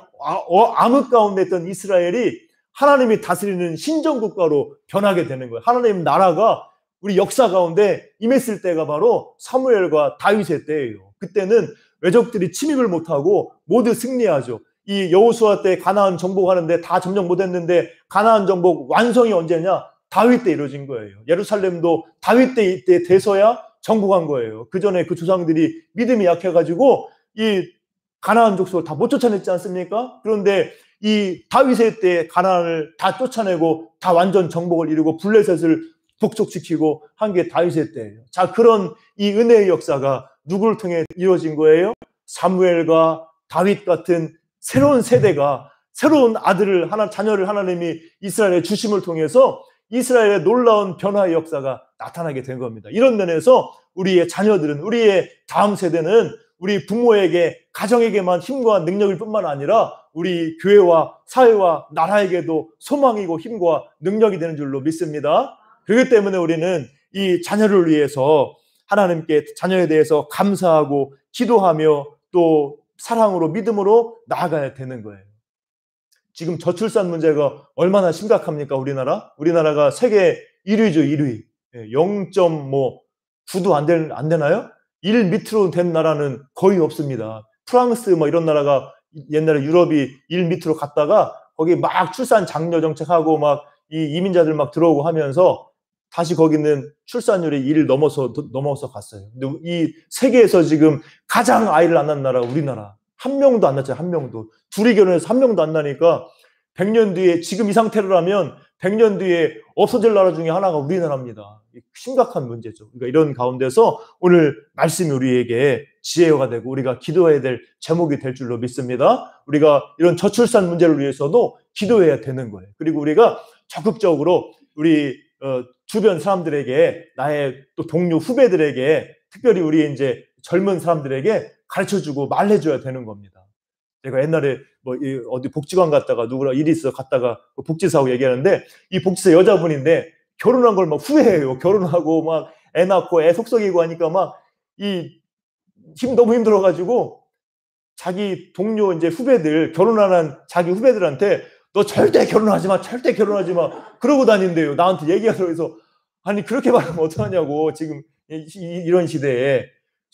암흑 가운데 있던 이스라엘이 하나님이 다스리는 신정국가로 변하게 되는 거예요. 하나님 나라가 우리 역사 가운데 임했을 때가 바로 사무엘과 다윗의 때예요. 그때는 외적들이 침입을 못하고 모두 승리하죠. 이 여호수아 때 가나안 정복하는데 다 점령 못했는데 가나안 정복 완성이 언제냐? 다윗 때 이루어진 거예요. 예루살렘도 다윗 때 돼서야 정복한 거예요. 그 전에 그 조상들이 믿음이 약해가지고 이 가나안 족속을 다 못 쫓아냈지 않습니까? 그런데 이 다윗의 때 가나안을 다 쫓아내고 다 완전 정복을 이루고 블레셋을 복속시키고 한 게 다윗의 때예요. 자, 그런 이 은혜의 역사가 누구를 통해 이루어진 거예요? 사무엘과 다윗 같은 새로운 세대가, 새로운 자녀를 하나님이 이스라엘의 주심을 통해서 이스라엘의 놀라운 변화의 역사가 나타나게 된 겁니다. 이런 면에서 우리의 자녀들은, 우리의 다음 세대는 우리 부모에게, 가정에게만 힘과 능력일 뿐만 아니라 우리 교회와 사회와 나라에게도 소망이고 힘과 능력이 되는 줄로 믿습니다. 그렇기 때문에 우리는 이 자녀를 위해서 하나님께 자녀에 대해서 감사하고 기도하며 또 사랑으로 믿음으로 나아가야 되는 거예요. 지금 저출산 문제가 얼마나 심각합니까? 우리나라가 세계 1위죠, 1위. 0.9도 안 되나요? 1 밑으로 된 나라는 거의 없습니다. 프랑스 뭐 이런 나라가 옛날에 유럽이 1 밑으로 갔다가 거기 막 출산 장려 정책하고 막 이 이민자들 막 들어오고 하면서 다시 거기는 출산율이 1 넘어서 갔어요. 근데 이 세계에서 지금 가장 아이를 안 낳는 나라가 우리나라. 한 명도 안 낳잖아요. 한 명도. 둘이 결혼해서 한 명도 안 나니까 100년 뒤에 지금 이 상태라면 100년 뒤에 없어질 나라 중에 하나가 우리나라입니다. 심각한 문제죠. 그러니까 이런 가운데서 오늘 말씀이 우리에게 지혜가 되고 우리가 기도해야 될 제목이 될 줄로 믿습니다. 우리가 이런 저출산 문제를 위해서도 기도해야 되는 거예요. 그리고 우리가 적극적으로 우리 주변 사람들에게, 나의 또 동료 후배들에게, 특별히 우리 이제 젊은 사람들에게 가르쳐주고 말해줘야 되는 겁니다. 제가 옛날에 뭐 어디 복지관 갔다가 누구랑 일이 있어 갔다가 복지사하고 얘기하는데, 이 복지사 여자분인데 결혼한 걸 막 후회해요. 결혼하고 막 애 낳고 애 속썩이고 하니까 막 너무 힘들어가지고 자기 동료 이제 후배들, 결혼하는 자기 후배들한테 너 절대 결혼하지 마, 절대 결혼하지 마 그러고 다닌대요. 나한테 얘기하려고 해서, 아니 그렇게 말하면 어떡하냐고. 지금 이런 시대에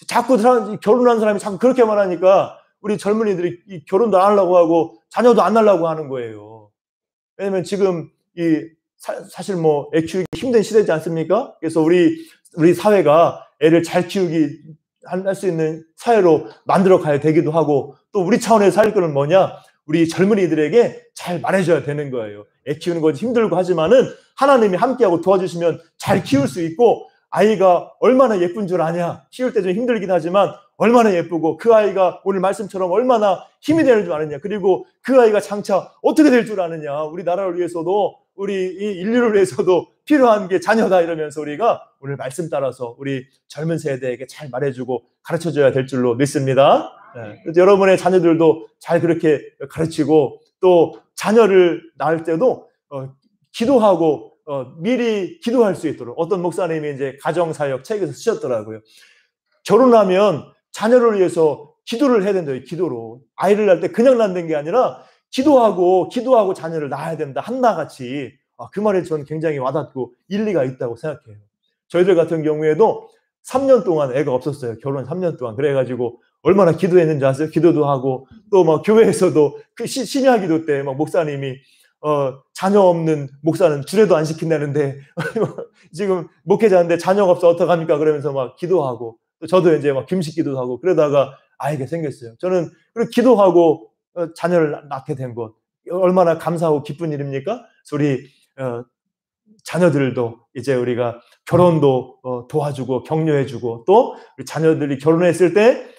자꾸 결혼한 사람이 자꾸 그렇게 말하니까 우리 젊은이들이 결혼도 안 하려고 하고 자녀도 안 낳으려고 하는 거예요. 왜냐면 지금 사실 뭐 애 키우기 힘든 시대지 않습니까? 그래서 우리 사회가 애를 잘 키우기 할 수 있는 사회로 만들어 가야 되기도 하고, 또 우리 차원에서 할 거는 뭐냐? 우리 젊은이들에게 잘 말해줘야 되는 거예요. 애 키우는 것이 힘들고 하지만은 하나님이 함께하고 도와주시면 잘 키울 수 있고, 아이가 얼마나 예쁜 줄 아냐? 키울 때 좀 힘들긴 하지만 얼마나 예쁘고, 그 아이가 오늘 말씀처럼 얼마나 힘이 되는 줄 아느냐? 그리고 그 아이가 장차 어떻게 될 줄 아느냐? 우리 나라를 위해서도, 우리 이 인류를 위해서도 필요한 게 자녀다, 이러면서 우리가 오늘 말씀 따라서 우리 젊은 세대에게 잘 말해주고 가르쳐줘야 될 줄로 믿습니다. 네. 여러분의 자녀들도 잘 그렇게 가르치고, 또 자녀를 낳을 때도 기도하고 미리 기도할 수 있도록, 어떤 목사님이 이제 가정사역 책에서 쓰셨더라고요. 결혼하면 자녀를 위해서 기도를 해야 된다. 기도로 아이를 낳을 때 그냥 낳는 게 아니라 기도하고 자녀를 낳아야 된다, 한나같이. 그 말에 저는 굉장히 와닿고 일리가 있다고 생각해요. 저희들 같은 경우에도 3년 동안 애가 없었어요. 결혼 3년 동안. 그래가지고 얼마나 기도했는지 아세요? 기도도 하고, 또 막 교회에서도 그 신야 기도 때 막 목사님이 자녀 없는 목사는 주례도 안 시킨다는데 지금 목회자인데 자녀가 없어 어떡합니까? 그러면서 막 기도하고, 또 저도 이제 막 금식 기도도 하고 그러다가 아이가 생겼어요. 저는 그렇게 기도하고 자녀를 낳게 된 것, 얼마나 감사하고 기쁜 일입니까? 우리 자녀들도 이제 우리가 결혼도 도와주고 격려해주고, 또 우리 자녀들이 결혼했을 때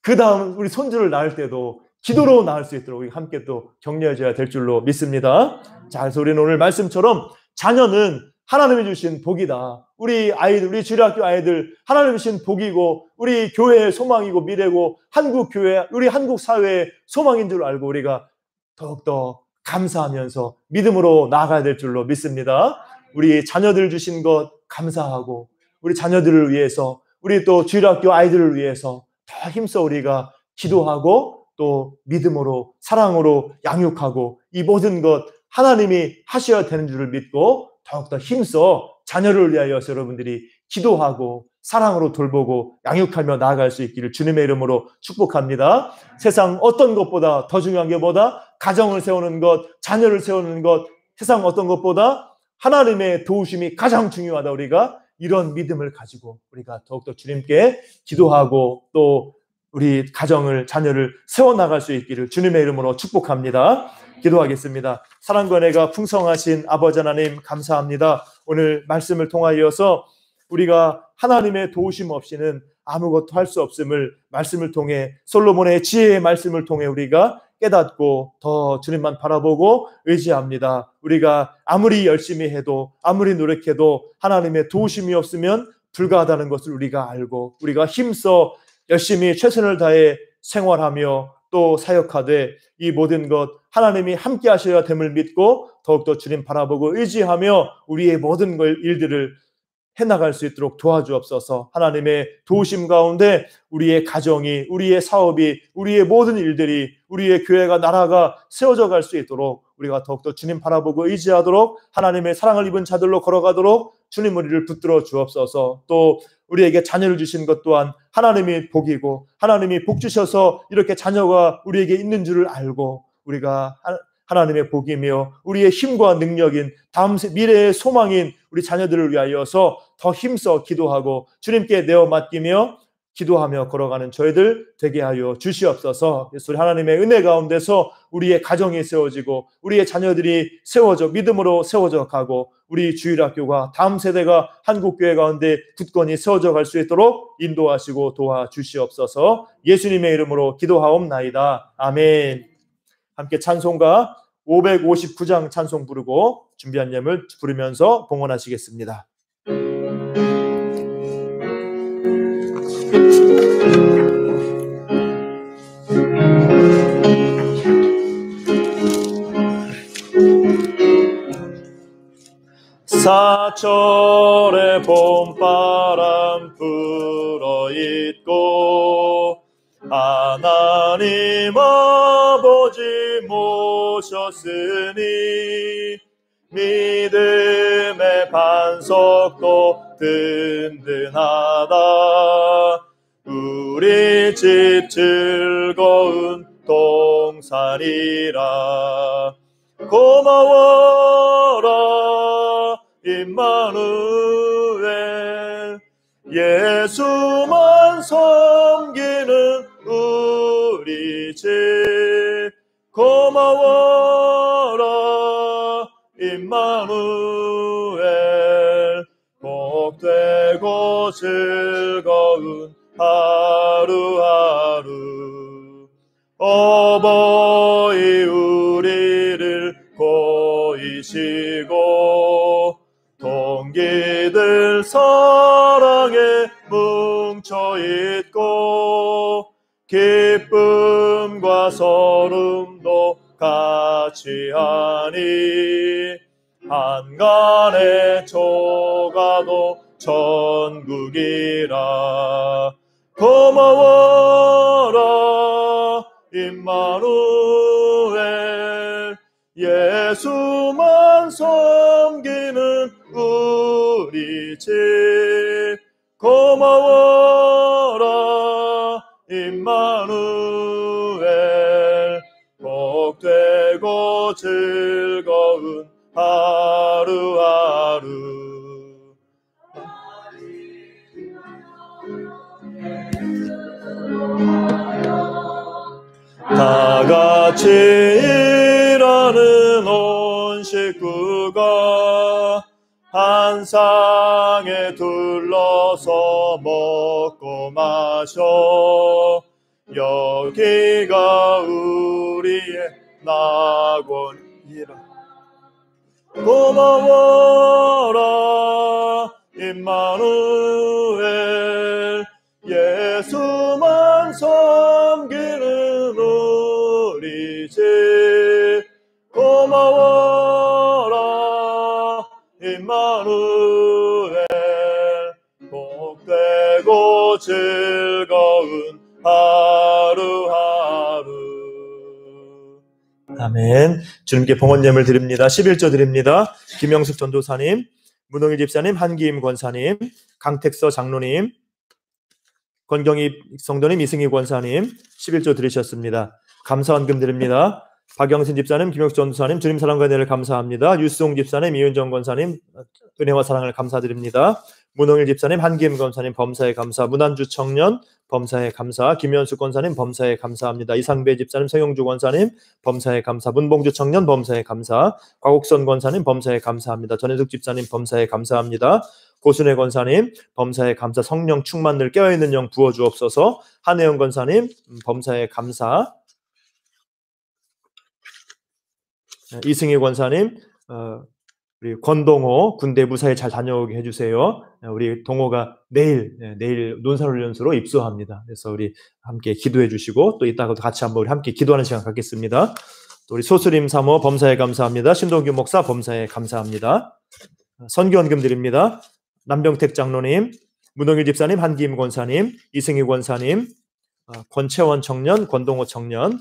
그 다음 우리 손주를 낳을 때도 기도로 낳을 수 있도록 우리 함께 또 격려해줘야 될 줄로 믿습니다. 자, 그래서 우리는 오늘 말씀처럼 자녀는 하나님이 주신 복이다. 우리 아이들, 우리 주일학교 아이들 하나님이 주신 복이고, 우리 교회의 소망이고 미래고, 한국 교회, 우리 한국 사회의 소망인 줄 알고 우리가 더욱더 감사하면서 믿음으로 나아가야 될 줄로 믿습니다. 우리 자녀들 주신 것 감사하고, 우리 자녀들을 위해서, 우리 또 주일학교 아이들을 위해서 더 힘써 우리가 기도하고, 또 믿음으로 사랑으로 양육하고, 이 모든 것 하나님이 하셔야 되는 줄을 믿고 더욱더 힘써 자녀를 위하여 여러분들이 기도하고 사랑으로 돌보고 양육하며 나아갈 수 있기를 주님의 이름으로 축복합니다. 세상 어떤 것보다 더 중요한 게 뭐다? 가정을 세우는 것, 자녀를 세우는 것, 세상 어떤 것보다 하나님의 도우심이 가장 중요하다. 우리가 이런 믿음을 가지고 우리가 더욱더 주님께 기도하고, 또 우리 가정을, 자녀를 세워나갈 수 있기를 주님의 이름으로 축복합니다. 기도하겠습니다. 사랑과 은혜가 풍성하신 아버지 하나님, 감사합니다. 오늘 말씀을 통하여서 우리가 하나님의 도우심 없이는 아무것도 할 수 없음을 말씀을 통해, 솔로몬의 지혜의 말씀을 통해 우리가 깨닫고 더 주님만 바라보고 의지합니다. 우리가 아무리 열심히 해도, 아무리 노력해도 하나님의 도우심이 없으면 불가하다는 것을 우리가 알고, 우리가 힘써 열심히 최선을 다해 생활하며 또 사역하되 이 모든 것 하나님이 함께 하셔야 됨을 믿고 더욱더 주님 바라보고 의지하며 우리의 모든 일들을 해나갈 수 있도록 도와주옵소서. 하나님의 도우심 가운데 우리의 가정이, 우리의 사업이, 우리의 모든 일들이, 우리의 교회가, 나라가 세워져 갈 수 있도록 우리가 더욱더 주님 바라보고 의지하도록, 하나님의 사랑을 입은 자들로 걸어가도록 주님 우리를 붙들어 주옵소서. 또 우리에게 자녀를 주신 것 또한 하나님이 복이고, 하나님이 복 주셔서 이렇게 자녀가 우리에게 있는 줄을 알고, 우리가 하나님의 복이며 우리의 힘과 능력인 다음 미래의 소망인 우리 자녀들을 위하여서 더 힘써 기도하고 주님께 내어 맡기며 기도하며 걸어가는 저희들 되게 하여 주시옵소서. 예수 하나님의 은혜 가운데서 우리의 가정이 세워지고 우리의 자녀들이 세워져 믿음으로 세워져 가고, 우리 주일학교가 다음 세대가 한국교회 가운데 굳건히 세워져 갈 수 있도록 인도하시고 도와주시옵소서. 예수님의 이름으로 기도하옵나이다. 아멘. 함께 찬송가 559장 찬송 부르고 준비한 예물 부르면서 봉헌하시겠습니다. 사철의 봄바람 불어있고 하나님 아버지 모셨으니 믿음의 반석도 든든하다. 우리 집 즐거운 동산이라. 고마워라 임마누엘, 예수만 섬기는 우리 집. 고마워라 임마누엘, 복되고 즐거운 하루하루. 어버이 우리를 보이시고 동기들 사랑에 뭉쳐있고 기쁨과 서름도 같이 하니 한간의 조가도 천국이라. 고마워라 임마누엘, 예수만 섬기는 우리 집. 고마워라 임마누엘, 복되고 즐거운 하루하루. 다 같이 일하는 온 식구가 한 상에 둘러서 먹고 마셔. 여기가 우리의 낙원이라. 고마워라 임마누엘, 예수만 섬기는 우리 집. 고마워라 임마누엘, 복되고 즐거운 하루하루. 아멘. 주님께 봉헌 예물 드립니다. 11조 드립니다. 김영숙 전도사님, 문홍일 집사님, 한기임 권사님, 강택서 장로님, 권경희 성도님, 이승희 권사님 11조 드리셨습니다. 감사원금 드립니다. 박영신 집사님, 김영숙 전도사님, 주님 사랑과 은혜를 감사합니다. 유수홍 집사님, 이은정 권사님, 은혜와 사랑을 감사드립니다. 문홍일 집사님, 한기임 권사님 범사에 감사, 문안주 청년 범사에 감사, 김현수 권사님 범사에 감사합니다. 이상배 집사님, 성영주 권사님 범사에 감사, 문봉주 청년 범사에 감사, 곽옥선 권사님 범사에 감사합니다. 전혜숙 집사님 범사에 감사합니다. 고순혜 권사님 범사에 감사, 성령 충만을 깨어있는 영 부어주옵소서. 한혜영 권사님 범사에 감사, 이승희 권사님 우리 권동호 군대 무사히 잘 다녀오게 해주세요. 우리 동호가 내일 논산훈련소로 입소합니다. 그래서 우리 함께 기도해 주시고 또 이따가도 같이 한번 우리 함께 기도하는 시간 갖겠습니다. 또 우리 소수림 사모 범사에 감사합니다. 신동규 목사 범사에 감사합니다. 선교원금 드립니다. 남병택 장로님, 문홍일 집사님, 한기임 권사님, 이승희 권사님, 권채원 청년, 권동호 청년,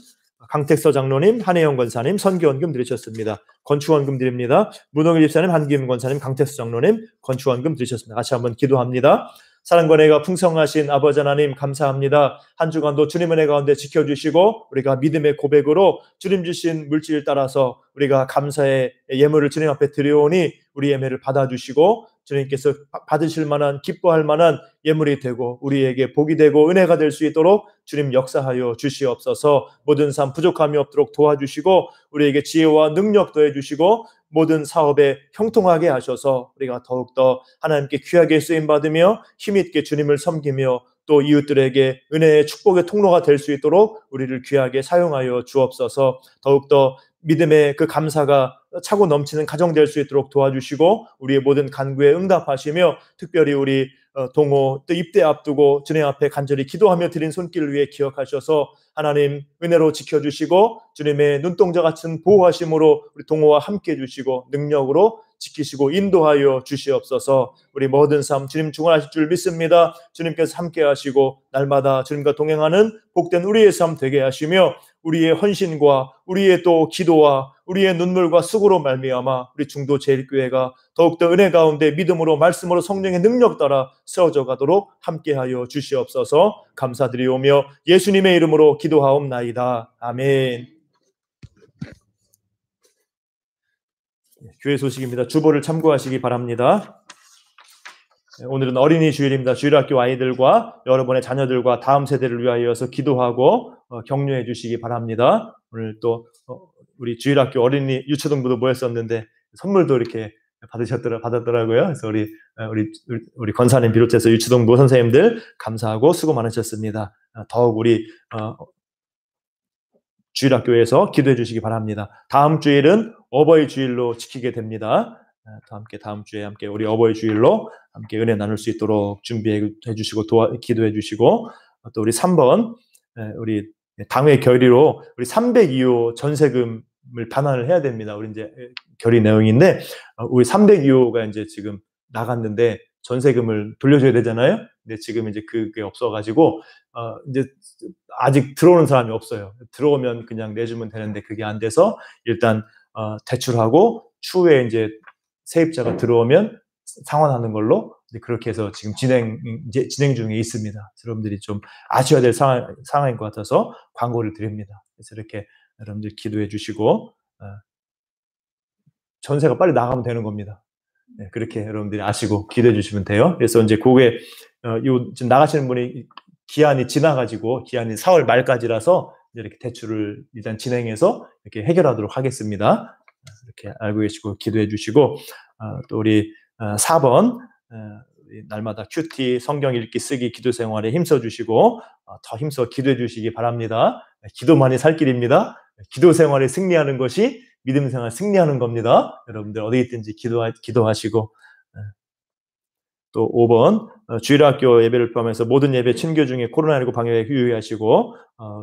강택서 장로님, 한혜영 권사님, 선교원금 드리셨습니다. 건축원금 드립니다. 문홍일 집사님, 한기임 권사님, 강택서 장로님, 건축원금 드리셨습니다. 같이 한번 기도합니다. 사랑과 은혜가 풍성하신 아버지 하나님 감사합니다. 한 주간도 주님 은혜 가운데 지켜주시고 우리가 믿음의 고백으로 주님 주신 물질 따라서 우리가 감사의 예물을 주님 앞에 드려오니 우리 예물을 받아주시고 주님께서 받으실 만한 기뻐할 만한 예물이 되고 우리에게 복이 되고 은혜가 될 수 있도록 주님 역사하여 주시옵소서. 모든 삶 부족함이 없도록 도와주시고 우리에게 지혜와 능력 더해주시고 모든 사업에 형통하게 하셔서 우리가 더욱더 하나님께 귀하게 쓰임받으며 힘있게 주님을 섬기며 또 이웃들에게 은혜의 축복의 통로가 될 수 있도록 우리를 귀하게 사용하여 주옵소서. 더욱더 믿음의 그 감사가 차고 넘치는 가정 될 수 있도록 도와주시고 우리의 모든 간구에 응답하시며 특별히 우리 동호 또 입대 앞두고 주님 앞에 간절히 기도하며 드린 손길을 위해 기억하셔서 하나님 은혜로 지켜주시고 주님의 눈동자 같은 보호하심으로 우리 동호와 함께 해주시고 능력으로 지키시고 인도하여 주시옵소서. 우리 모든 삶 주님 중원하실 줄 믿습니다. 주님께서 함께 하시고 날마다 주님과 동행하는 복된 우리의 삶 되게 하시며 우리의 헌신과 우리의 또 기도와 우리의 눈물과 수고로 말미암아 우리 중도 제일교회가 더욱더 은혜 가운데 믿음으로 말씀으로 성령의 능력 따라 세워져 가도록 함께하여 주시옵소서. 감사드리오며 예수님의 이름으로 기도하옵나이다. 아멘. 교회 소식입니다. 주보를 참고하시기 바랍니다. 오늘은 어린이 주일입니다. 주일학교 아이들과 여러분의 자녀들과 다음 세대를 위하여서 기도하고 격려해 주시기 바랍니다. 오늘 또 우리 주일학교 어린이 유초등부도 모였었는데 선물도 이렇게 받았더라고요. 그래서 우리 권사님 비롯해서 유초등부 선생님들 감사하고 수고 많으셨습니다. 더욱 우리 주일학교에서 기도해 주시기 바랍니다. 다음 주일은 어버이 주일로 지키게 됩니다. 다음 주에 함께 우리 어버이 주일로 함께 은혜 나눌 수 있도록 준비해 주시고 기도해 주시고 또 우리 3번 우리 당회 결의로 우리 302호 전세금을 반환을 해야 됩니다. 우리 이제 결의 내용인데 우리 302호가 이제 지금 나갔는데 전세금을 돌려줘야 되잖아요. 근데 지금 이제 그게 없어가지고 이제 아직 들어오는 사람이 없어요. 들어오면 그냥 내주면 되는데 그게 안 돼서 일단 대출하고 추후에 이제 세입자가 들어오면 상환하는 걸로 그렇게 해서 지금 진행 중에 있습니다. 여러분들이 좀 아셔야 될 상황인 것 같아서 광고를 드립니다. 그래서 이렇게 여러분들 기도해 주시고 전세가 빨리 나가면 되는 겁니다. 네, 그렇게 여러분들이 아시고 기도해 주시면 돼요. 그래서 이제 그게 지금 나가시는 분이 기한이 지나가지고 기한이 4월 말까지라서 이렇게 대출을 일단 진행해서 이렇게 해결하도록 하겠습니다. 이렇게 알고 계시고 기도해 주시고 또 우리 4번 날마다 큐티 성경 읽기 쓰기 기도 생활에 힘써 주시고 더 힘써 기도해 주시기 바랍니다. 기도만이 살 길입니다. 기도 생활에 승리하는 것이 믿음 생활 승리하는 겁니다. 여러분들 어디 있든지 기도하시고 또 5번 주일학교 예배를 포함해서 모든 예배 친교 중에 코로나19 방역에 유의하시고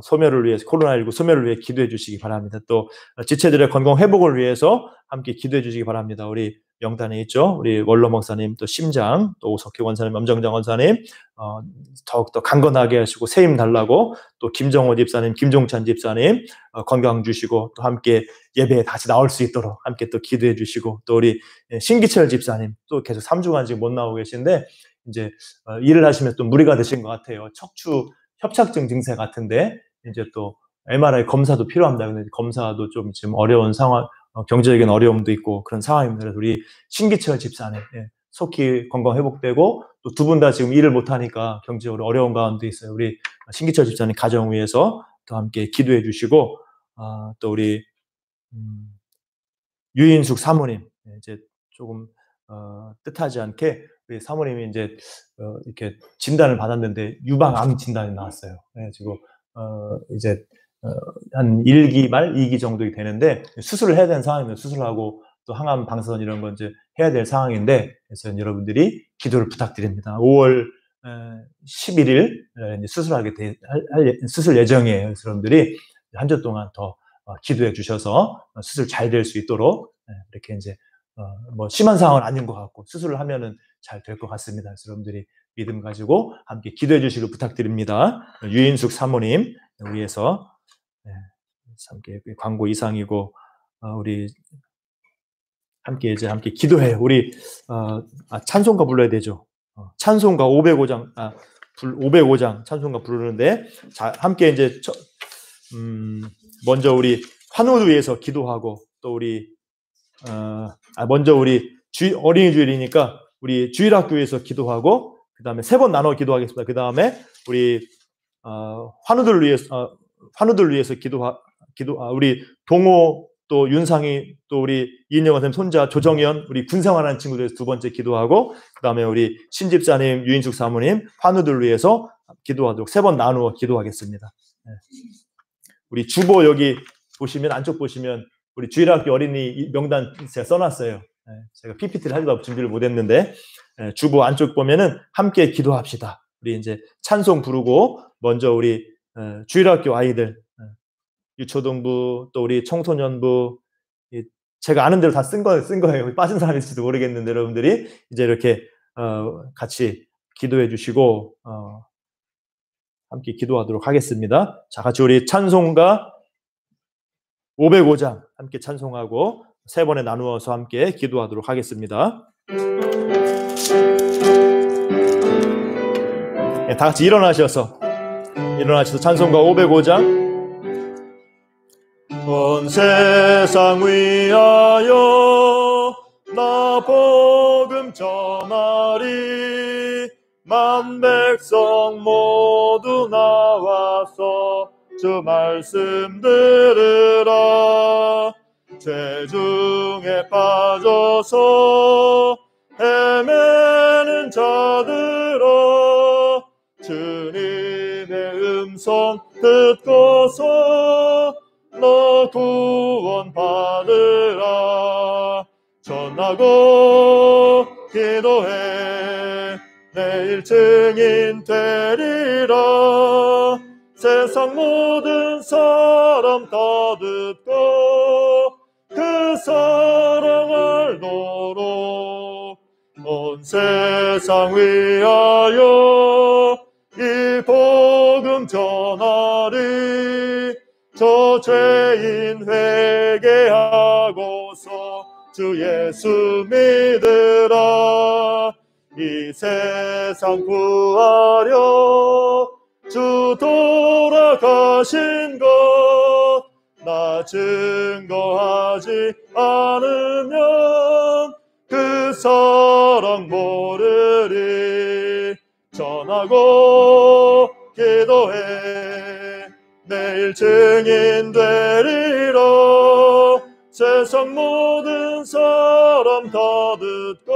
소멸을 위해서 코로나19 소멸을 위해 기도해 주시기 바랍니다. 또 지체들의 건강 회복을 위해서 함께 기도해 주시기 바랍니다. 우리 명단에 있죠. 우리 원로 목사님 또 심장 또 오석희 원사님 엄정장 원사님 더욱더 강건하게 하시고 세임 달라고 또 김정호 집사님 김종찬 집사님 건강 주시고 또 함께 예배에 다시 나올 수 있도록 함께 또 기도해 주시고 또 우리 신기철 집사님 또 계속 3주간 지금 못 나오고 계신데 이제 일을 하시면서 또 무리가 되신 것 같아요. 척추 협착증 증세 같은데 이제 또 MRI 검사도 필요합니다. 근데 검사도 좀 지금 어려운 상황, 경제적인 어려움도 있고 그런 상황입니다. 그래서 우리 신기철 집사님 속히 건강 회복되고 또 두 분 다 지금 일을 못 하니까 경제적으로 어려운 가운데 있어요. 우리 신기철 집사님 가정 위해서 또 함께 기도해 주시고 또 우리 유인숙 사모님 이제 조금 뜻하지 않게 우리 사모님이 이제 이렇게 진단을 받았는데 유방암 진단이 나왔어요. 그래가지고 이제 한 1기 말 2기 정도 되는데 수술을 해야 되는 상황입니다. 수술하고 또 항암 방사선 이런 건 이제 해야 될 상황인데 그래서 여러분들이 기도를 부탁드립니다. 5월 11일 수술하게 수술 예정이에요. 그래서 여러분들이 한 주 동안 더 기도해 주셔서 수술 잘 될 수 있도록 이렇게 이제 뭐 심한 상황은 아닌 것 같고 수술을 하면은 잘 될 것 같습니다. 그래서 여러분들이 믿음 가지고 함께 기도해 주시길 부탁드립니다. 유인숙 사모님 위해서 함께 광고 이상이고 우리 함께 기도해요. 우리 찬송가 불러야 되죠. 찬송가 505장 505장 찬송가 부르는데 자, 함께 이제 먼저 우리 환우를 위해서 기도하고 또 우리 먼저 우리 어린이 주일이니까 우리 주일학교에서 기도하고 그다음에 3번 나눠 기도하겠습니다. 그다음에 우리 환우들 위해서 우리 동호 또 윤상이 또 우리 이인영 선생님 손자 조정현 우리 군생활하는 친구들 위해서 2번째 기도하고 그다음에 우리 신집사님 유인숙 사모님 환우들 위해서 기도하도록 3번 나누어 기도하겠습니다. 우리 주보 여기 보시면 안쪽 보시면 우리 주일학교 어린이 명단 제가 써놨어요. 제가 PPT를 하려다 준비를 못했는데 주보 안쪽 보면은 함께 기도합시다. 우리 이제 찬송 부르고 먼저 우리 주일학교 아이들 유초동부 또 우리 청소년부 제가 아는 대로 다 쓴 거예요. 빠진 사람이 있을지도 모르겠는데 여러분들이 이제 이렇게 같이 기도해 주시고 함께 기도하도록 하겠습니다. 자, 같이 우리 찬송가 505장 함께 찬송하고 3번에 나누어서 함께 기도하도록 하겠습니다. 네, 다 같이 일어나셔서 찬송가 505장 온 세상 위하여 나 복음 전하리 만 백성 모두 나와서 주 말씀 들으라 죄 중에 빠져서 헤매는 자들아 주님의 음성 듣고서 너 구원 받으라 전하고 기도해 내일 증인 되리라 세상 모든 사람 다 듣고 그 사랑 알도록 온 세상 위하여 이 복음 전하리 저 죄인 회개하고서 주 예수 믿으라 이 세상 구하려 주 돌아가신 것 나 증거하지 않으면 그 사랑 모르리 전하고 기도해 내일 증인 되리라 세상 모든 사람 다 듣고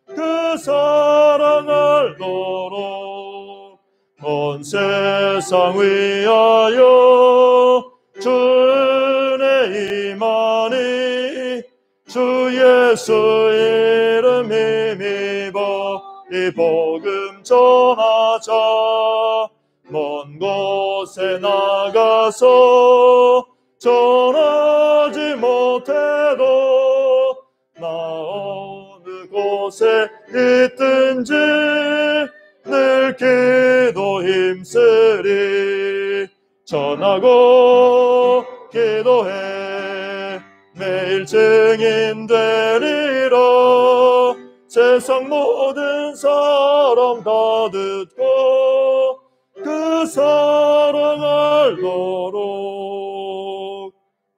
그 사랑 알도록 온 세상 위하여 주 은혜 임하니 주 예수 이름 힘입어 이 복음 전하자 먼 곳에 나가서 전하지 못해도 나 어느 곳에 있든지 늘 기도 힘쓰리 전하고 기도해 매일 증인 되리라 세상 모든 사람 다 듣고 그 사랑 알도록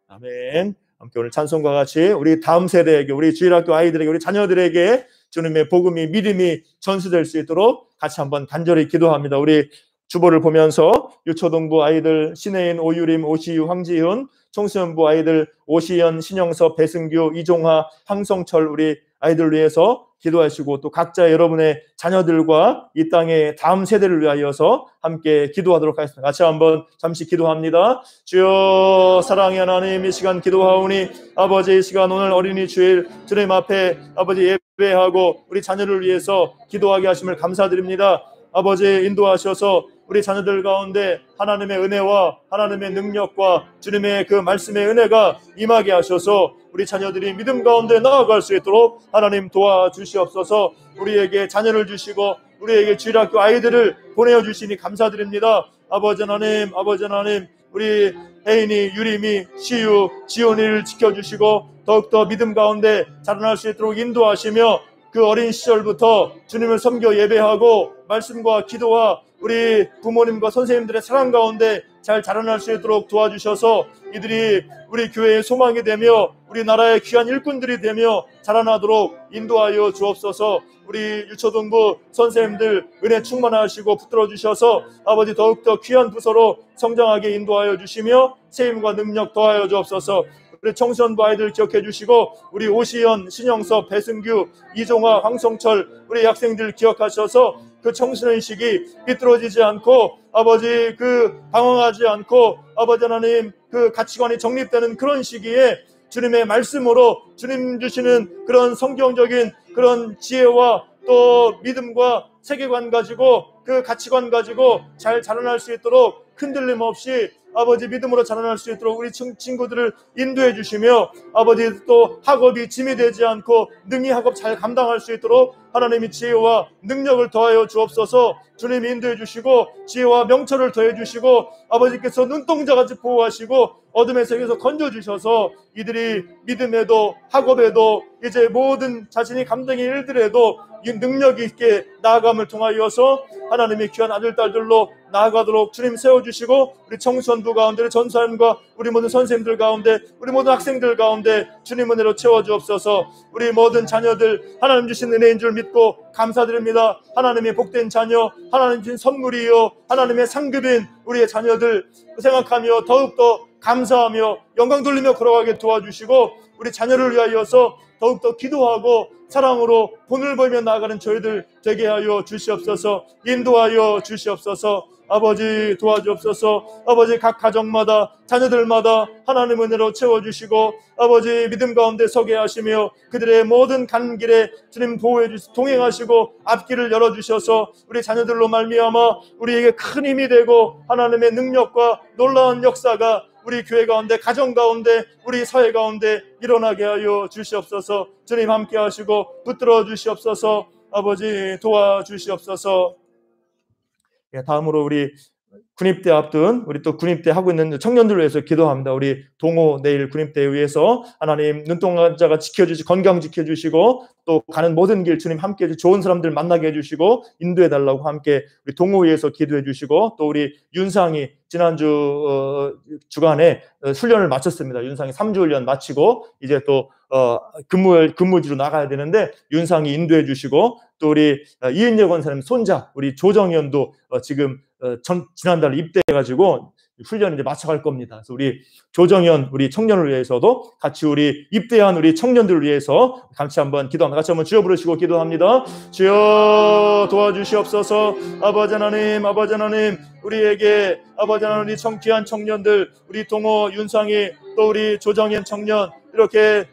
아멘. 함께 오늘 찬송과 같이 우리 다음 세대에게 우리 주일학교 아이들에게 우리 자녀들에게 주님의 복음이 믿음이 전수될 수 있도록 같이 한번 간절히 기도합니다. 우리 주보를 보면서 유초동부 아이들 신혜인, 오유림, 오시유, 황지훈, 청소년부 아이들 오시연, 신영섭, 배승규, 이종하, 황성철 우리 아이들 위해서 기도하시고 또 각자 여러분의 자녀들과 이 땅의 다음 세대를 위하여서 함께 기도하도록 하겠습니다. 같이 한번 잠시 기도합니다. 주여 사랑의 하나님 이 시간 기도하오니 아버지 이 시간 오늘 어린이 주일 주님 앞에 아버지 예배하고 우리 자녀를 위해서 기도하게 하심을 감사드립니다. 아버지 인도하셔서 우리 자녀들 가운데 하나님의 은혜와 하나님의 능력과 주님의 그 말씀의 은혜가 임하게 하셔서 우리 자녀들이 믿음 가운데 나아갈 수 있도록 하나님 도와주시옵소서. 우리에게 자녀를 주시고 우리에게 주일학교 아이들을 보내주시니 감사드립니다. 아버지 하나님, 아버지 하나님, 우리 혜인이, 유림이, 시유, 지온이를 지켜주시고 더욱더 믿음 가운데 자라날 수 있도록 인도하시며 그 어린 시절부터 주님을 섬겨 예배하고 말씀과 기도와 우리 부모님과 선생님들의 사랑 가운데 잘 자라날 수 있도록 도와주셔서 이들이 우리 교회의 소망이 되며 우리나라의 귀한 일꾼들이 되며 자라나도록 인도하여 주옵소서. 우리 유초등부 선생님들 은혜 충만하시고 붙들어 주셔서 아버지 더욱더 귀한 부서로 성장하게 인도하여 주시며 세임과 능력 더하여 주옵소서. 우리 청소년부 아이들 기억해 주시고 우리 오시연, 신영섭, 배승규, 이종화, 황성철 우리 학생들 기억하셔서 그 청소년 시기 삐뚤어지지 않고 아버지 그 방황하지 않고 아버지 하나님 그 가치관이 정립되는 그런 시기에 주님의 말씀으로 주님 주시는 그런 성경적인 그런 지혜와 또 믿음과 세계관 가지고 그 가치관 가지고 잘 자라날 수 있도록 흔들림 없이 아버지 믿음으로 자라날 수 있도록 우리 친구들을 인도해 주시며 아버지 또 학업이 짐이 되지 않고 능히 학업 잘 감당할 수 있도록 하나님이 지혜와 능력을 더하여 주옵소서. 주님이 인도해 주시고 지혜와 명철을 더해 주시고 아버지께서 눈동자같이 보호하시고 어둠의 세계에서 건져주셔서 이들이 믿음에도 학업에도 이제 모든 자신이 감당의 일들에도 이 능력 있게 나아감을 통하여서 하나님의 귀한 아들 딸들로 나아가도록 주님 세워주시고 우리 청소년부 가운데 전사님과 우리 모든 선생님들 가운데 우리 모든 학생들 가운데 주님 은혜로 채워주옵소서. 우리 모든 자녀들 하나님 주신 은혜인 줄 믿고 감사드립니다. 하나님의 복된 자녀, 하나님 주신 선물이요 하나님의 상급인 우리의 자녀들 생각하며 더욱더 감사하며 영광 돌리며 걸어가게 도와주시고 우리 자녀를 위하여서 더욱더 기도하고 사랑으로 본을 보이며 나아가는 저희들 되게 하여 주시옵소서. 인도하여 주시옵소서. 아버지 도와주옵소서. 아버지 각 가정마다 자녀들마다 하나님 은혜로 채워주시고 아버지 믿음 가운데 서게 하시며 그들의 모든 가는 길에 주님 보호해 주시고 동행하시고 앞길을 열어주셔서 우리 자녀들로 말미암아 우리에게 큰 힘이 되고 하나님의 능력과 놀라운 역사가 우리 교회 가운데 가정 가운데 우리 사회 가운데 일어나게 하여 주시옵소서. 주님 함께 하시고 붙들어 주시옵소서. 아버지 도와주시옵소서. 다음으로 우리 군입대 앞둔 우리 또 군입대 하고 있는 청년들을 위해서 기도합니다. 우리 동호 내일 군입대 위해서 하나님 눈동자가 지켜주시고 건강 지켜주시고 또 가는 모든 길 주님 함께 해주시고 좋은 사람들 만나게 해주시고 인도해달라고 함께 우리 동호 위해서 기도해 주시고 또 우리 윤상이 지난주 주간에 훈련을 마쳤습니다. 윤상이 3주 훈련 마치고 이제 또 근무지로 나가야 되는데 윤상이 인도해 주시고 또 우리 이은재 권사님 손자 우리 조정현도 지금 지난달 입대해가지고 훈련 이제 마쳐갈 겁니다. 그래서 우리 조정현 우리 청년을 위해서도 같이 우리 입대한 우리 청년들을 위해서 같이 한번 기도합니다. 같이 한번 주여 부르시고 기도합니다. 주여 도와주시옵소서. 아버지 하나님, 아버지 하나님, 우리에게 아버지 하나님 우리 귀한 청년들 우리 동호 윤상이 또 우리 조정현 청년 이렇게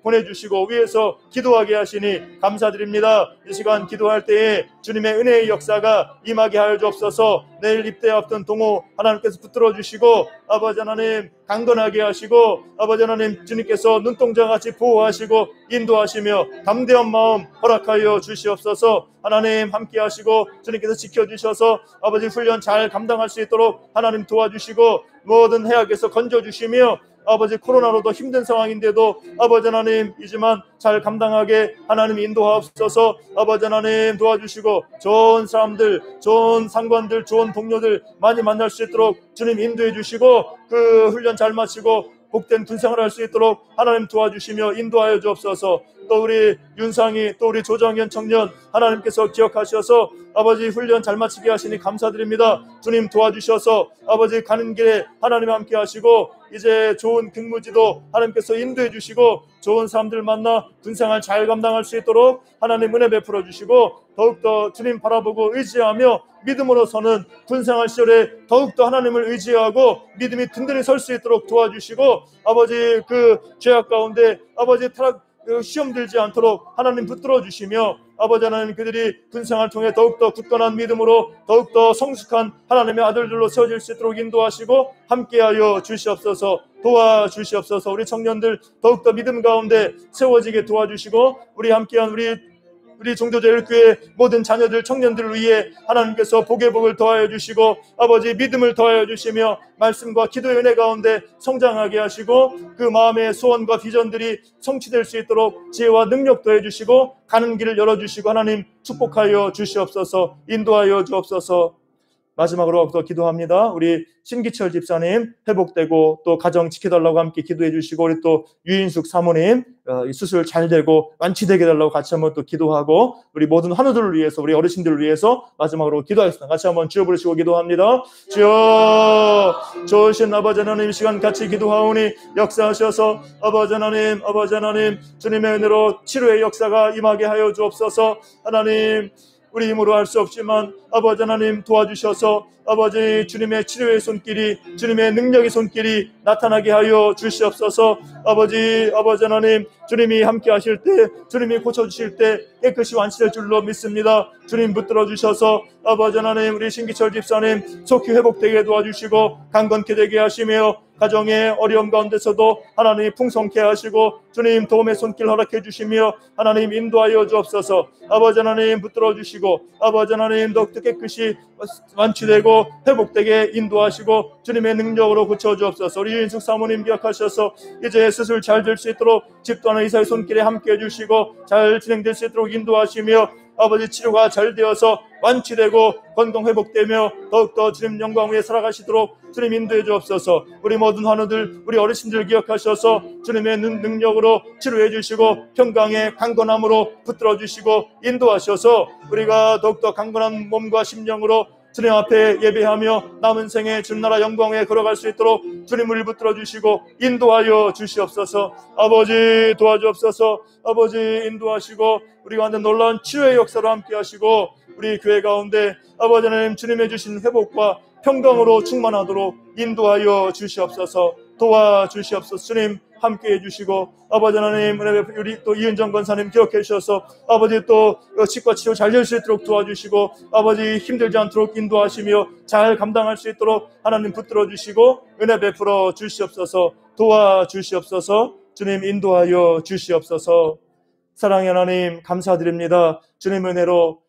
보내주시고 위에서 기도하게 하시니 감사드립니다. 이 시간 기도할 때에 주님의 은혜의 역사가 임하게 하여 주옵소서. 내일 입대 앞둔 동호 하나님께서 붙들어 주시고 아버지 하나님 강건하게 하시고 아버지 하나님 주님께서 눈동자같이 보호하시고 인도하시며 담대한 마음 허락하여 주시옵소서. 하나님 함께 하시고 주님께서 지켜주셔서 아버지 훈련 잘 감당할 수 있도록 하나님 도와주시고 모든 해악에서 건져주시며 아버지 코로나로도 힘든 상황인데도 아버지 하나님이지만 잘 감당하게 하나님 인도하옵소서. 아버지 하나님 도와주시고 좋은 사람들 좋은 상관들 좋은 동료들 많이 만날 수 있도록 주님 인도해 주시고 그 훈련 잘 마치고 복된 군생활을 할 수 있도록 하나님 도와주시며 인도하여 주옵소서. 또 우리 윤상이 또 우리 조정현 청년 하나님께서 기억하셔서 아버지 훈련 잘 마치게 하시니 감사드립니다. 주님 도와주셔서 아버지 가는 길에 하나님 함께 하시고 이제 좋은 근무지도 하나님께서 인도해 주시고 좋은 사람들 만나 군생활 잘 감당할 수 있도록 하나님 은혜 베풀어 주시고 더욱더 주님 바라보고 의지하며 믿음으로서는 군생활 시절에 더욱더 하나님을 의지하고 믿음이 든든히 설 수 있도록 도와주시고 아버지 그 죄악 가운데 아버지 시험 들지 않도록 하나님 붙들어 주시며 아버지 하나님 그들이 군생활을 통해 더욱더 굳건한 믿음으로 더욱더 성숙한 하나님의 아들들로 세워질 수 있도록 인도하시고 함께하여 주시옵소서. 도와주시옵소서. 우리 청년들 더욱더 믿음 가운데 세워지게 도와주시고 우리 함께한 우리 종교제일교회 모든 자녀들 청년들을 위해 하나님께서 복의 복을 더하여 주시고 아버지 믿음을 더하여 주시며 말씀과 기도의 은혜 가운데 성장하게 하시고 그 마음의 소원과 비전들이 성취될 수 있도록 지혜와 능력 더해 주시고 가는 길을 열어주시고 하나님 축복하여 주시옵소서. 인도하여 주옵소서. 마지막으로 또 기도합니다. 우리 신기철 집사님 회복되고 또 가정 지켜달라고 함께 기도해 주시고 우리 또 유인숙 사모님 수술 잘 되고 완치되게 해달라고 같이 한번 또 기도하고 우리 모든 환우들을 위해서 우리 어르신들을 위해서 마지막으로 기도하겠습니다. 같이 한번 주여 부르시고 기도합니다. 주여 좋으신 아버지 하나님 이 시간 같이 기도하오니 역사하셔서 아버지 하나님 주님의 은혜로 치료의 역사가 임하게 하여 주옵소서. 하나님 우리 힘으로 할 수 없지만 아버지 하나님 도와주셔서 아버지 주님의 치료의 손길이 주님의 능력의 손길이 나타나게 하여 주시옵소서. 아버지 하나님 주님이 함께 하실 때 주님이 고쳐주실 때 깨끗이 완치될 줄로 믿습니다. 주님 붙들어 주셔서 아버지 하나님 우리 신기철 집사님 속히 회복되게 도와주시고 강건케 되게 하시며 가정의 어려움 가운데서도 하나님 풍성케 하시고 주님 도움의 손길 허락해 주시며 하나님 인도하여 주옵소서. 아버지 하나님 붙들어 주시고 아버지 하나님 더욱더 깨끗이 완치되고 회복되게 인도하시고 주님의 능력으로 고쳐 주옵소서. 우리 유인숙 사모님 기억하셔서 이제 수술 잘 될 수 있도록 집도 하는 의사의 손길에 함께 해주시고 잘 진행될 수 있도록 인도하시며 아버지 치료가 잘 되어서 완치되고 건강 회복되며 더욱더 주님 영광 위에 살아가시도록 주님 인도해 주옵소서. 우리 모든 환우들 우리 어르신들 기억하셔서 주님의 능력으로 치료해 주시고 평강의 강건함으로 붙들어 주시고 인도하셔서 우리가 더욱더 강건한 몸과 심령으로 주님 앞에 예배하며 남은 생에 주님 나라 영광에 걸어갈 수 있도록 주님을 붙들어 주시고 인도하여 주시옵소서. 아버지 도와주옵소서. 아버지 인도하시고 우리가 하는 놀라운 치유의 역사로 함께 하시고 우리 교회 가운데 아버지 하나님 주님의 주신 회복과 평강으로 충만하도록 인도하여 주시옵소서. 도와주시옵소서. 주님 함께 해주시고 아버지 하나님 우리 또 이은정 권사님 기억해 주셔서 아버지 또 치과 치료 잘 될 수 있도록 도와주시고 아버지 힘들지 않도록 인도하시며 잘 감당할 수 있도록 하나님 붙들어 주시고 은혜 베풀어 주시옵소서. 도와주시옵소서. 주님 인도하여 주시옵소서. 사랑의 하나님 감사드립니다. 주님 은혜로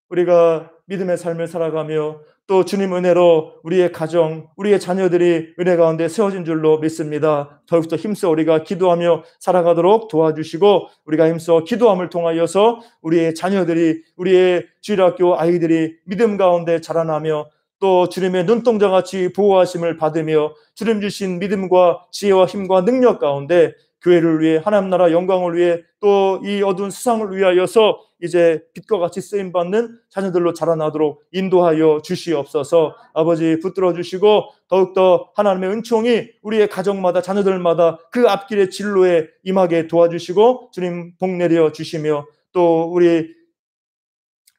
우리가 믿음의 삶을 살아가며 또 주님 은혜로 우리의 가정, 우리의 자녀들이 은혜 가운데 세워진 줄로 믿습니다. 더욱더 힘써 우리가 기도하며 살아가도록 도와주시고 우리가 힘써 기도함을 통하여서 우리의 자녀들이 우리의 주일학교 아이들이 믿음 가운데 자라나며 또 주님의 눈동자같이 보호하심을 받으며 주님 주신 믿음과 지혜와 힘과 능력 가운데 교회를 위해 하나님 나라 영광을 위해 또 이 어두운 세상을 위하여서 이제 빛과 같이 쓰임받는 자녀들로 자라나도록 인도하여 주시옵소서. 아버지 붙들어 주시고 더욱더 하나님의 은총이 우리의 가정마다 자녀들마다 그 앞길의 진로에 임하게 도와주시고 주님 복 내려 주시며 또 우리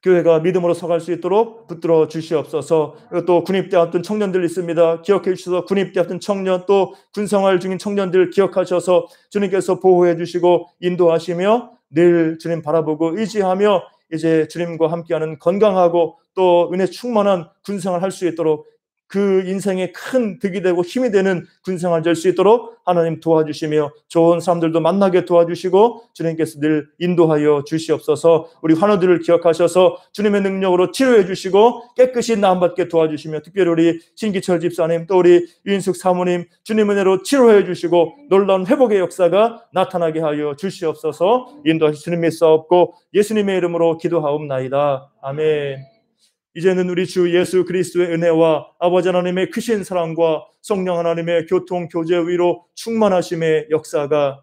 교회가 믿음으로 서갈 수 있도록 붙들어 주시옵소서. 또 군입대 앞둔 청년들 있습니다. 기억해 주셔서 군입대 앞둔 청년 또 군생활 중인 청년들 기억하셔서 주님께서 보호해 주시고 인도하시며 늘 주님 바라보고 의지하며 이제 주님과 함께하는 건강하고 또 은혜 충만한 군생활 할 수 있도록 그 인생에 큰 득이 되고 힘이 되는 군생활 될 수 있도록 하나님 도와주시며 좋은 사람들도 만나게 도와주시고 주님께서 늘 인도하여 주시옵소서. 우리 환우들을 기억하셔서 주님의 능력으로 치료해 주시고 깨끗이 나음받게 도와주시며 특별히 우리 신기철 집사님 또 우리 유인숙 사모님 주님 은혜로 치료해 주시고 놀라운 회복의 역사가 나타나게 하여 주시옵소서. 인도하시 주님 믿사옵고 예수님의 이름으로 기도하옵나이다. 아멘. 이제는 우리 주 예수 그리스도의 은혜와 아버지 하나님의 크신 사랑과 성령 하나님의 교통, 교제, 위로 충만하심의 역사가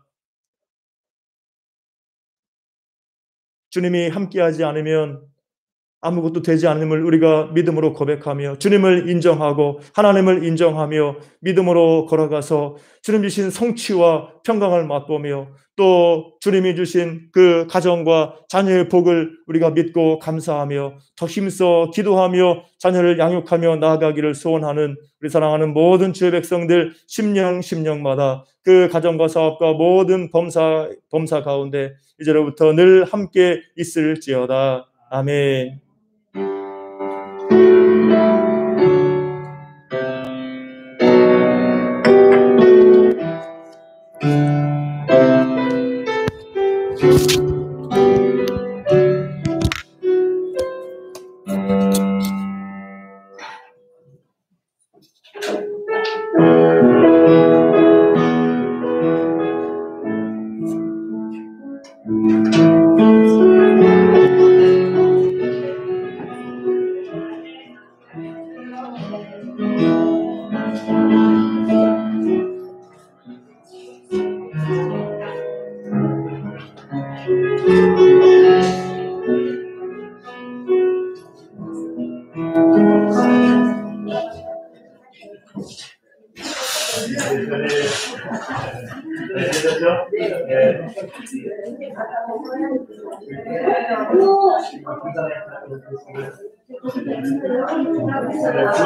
주님이 함께하지 않으면 아무것도 되지 않음을 우리가 믿음으로 고백하며 주님을 인정하고 하나님을 인정하며 믿음으로 걸어가서 주님 주신 성취와 평강을 맛보며 또 주님이 주신 그 가정과 자녀의 복을 우리가 믿고 감사하며 더 힘써 기도하며 자녀를 양육하며 나아가기를 소원하는 우리 사랑하는 모든 주의 백성들 심령마다 그 가정과 사업과 모든 범사 가운데 이제로부터 늘 함께 있을지어다. 아멘. 네.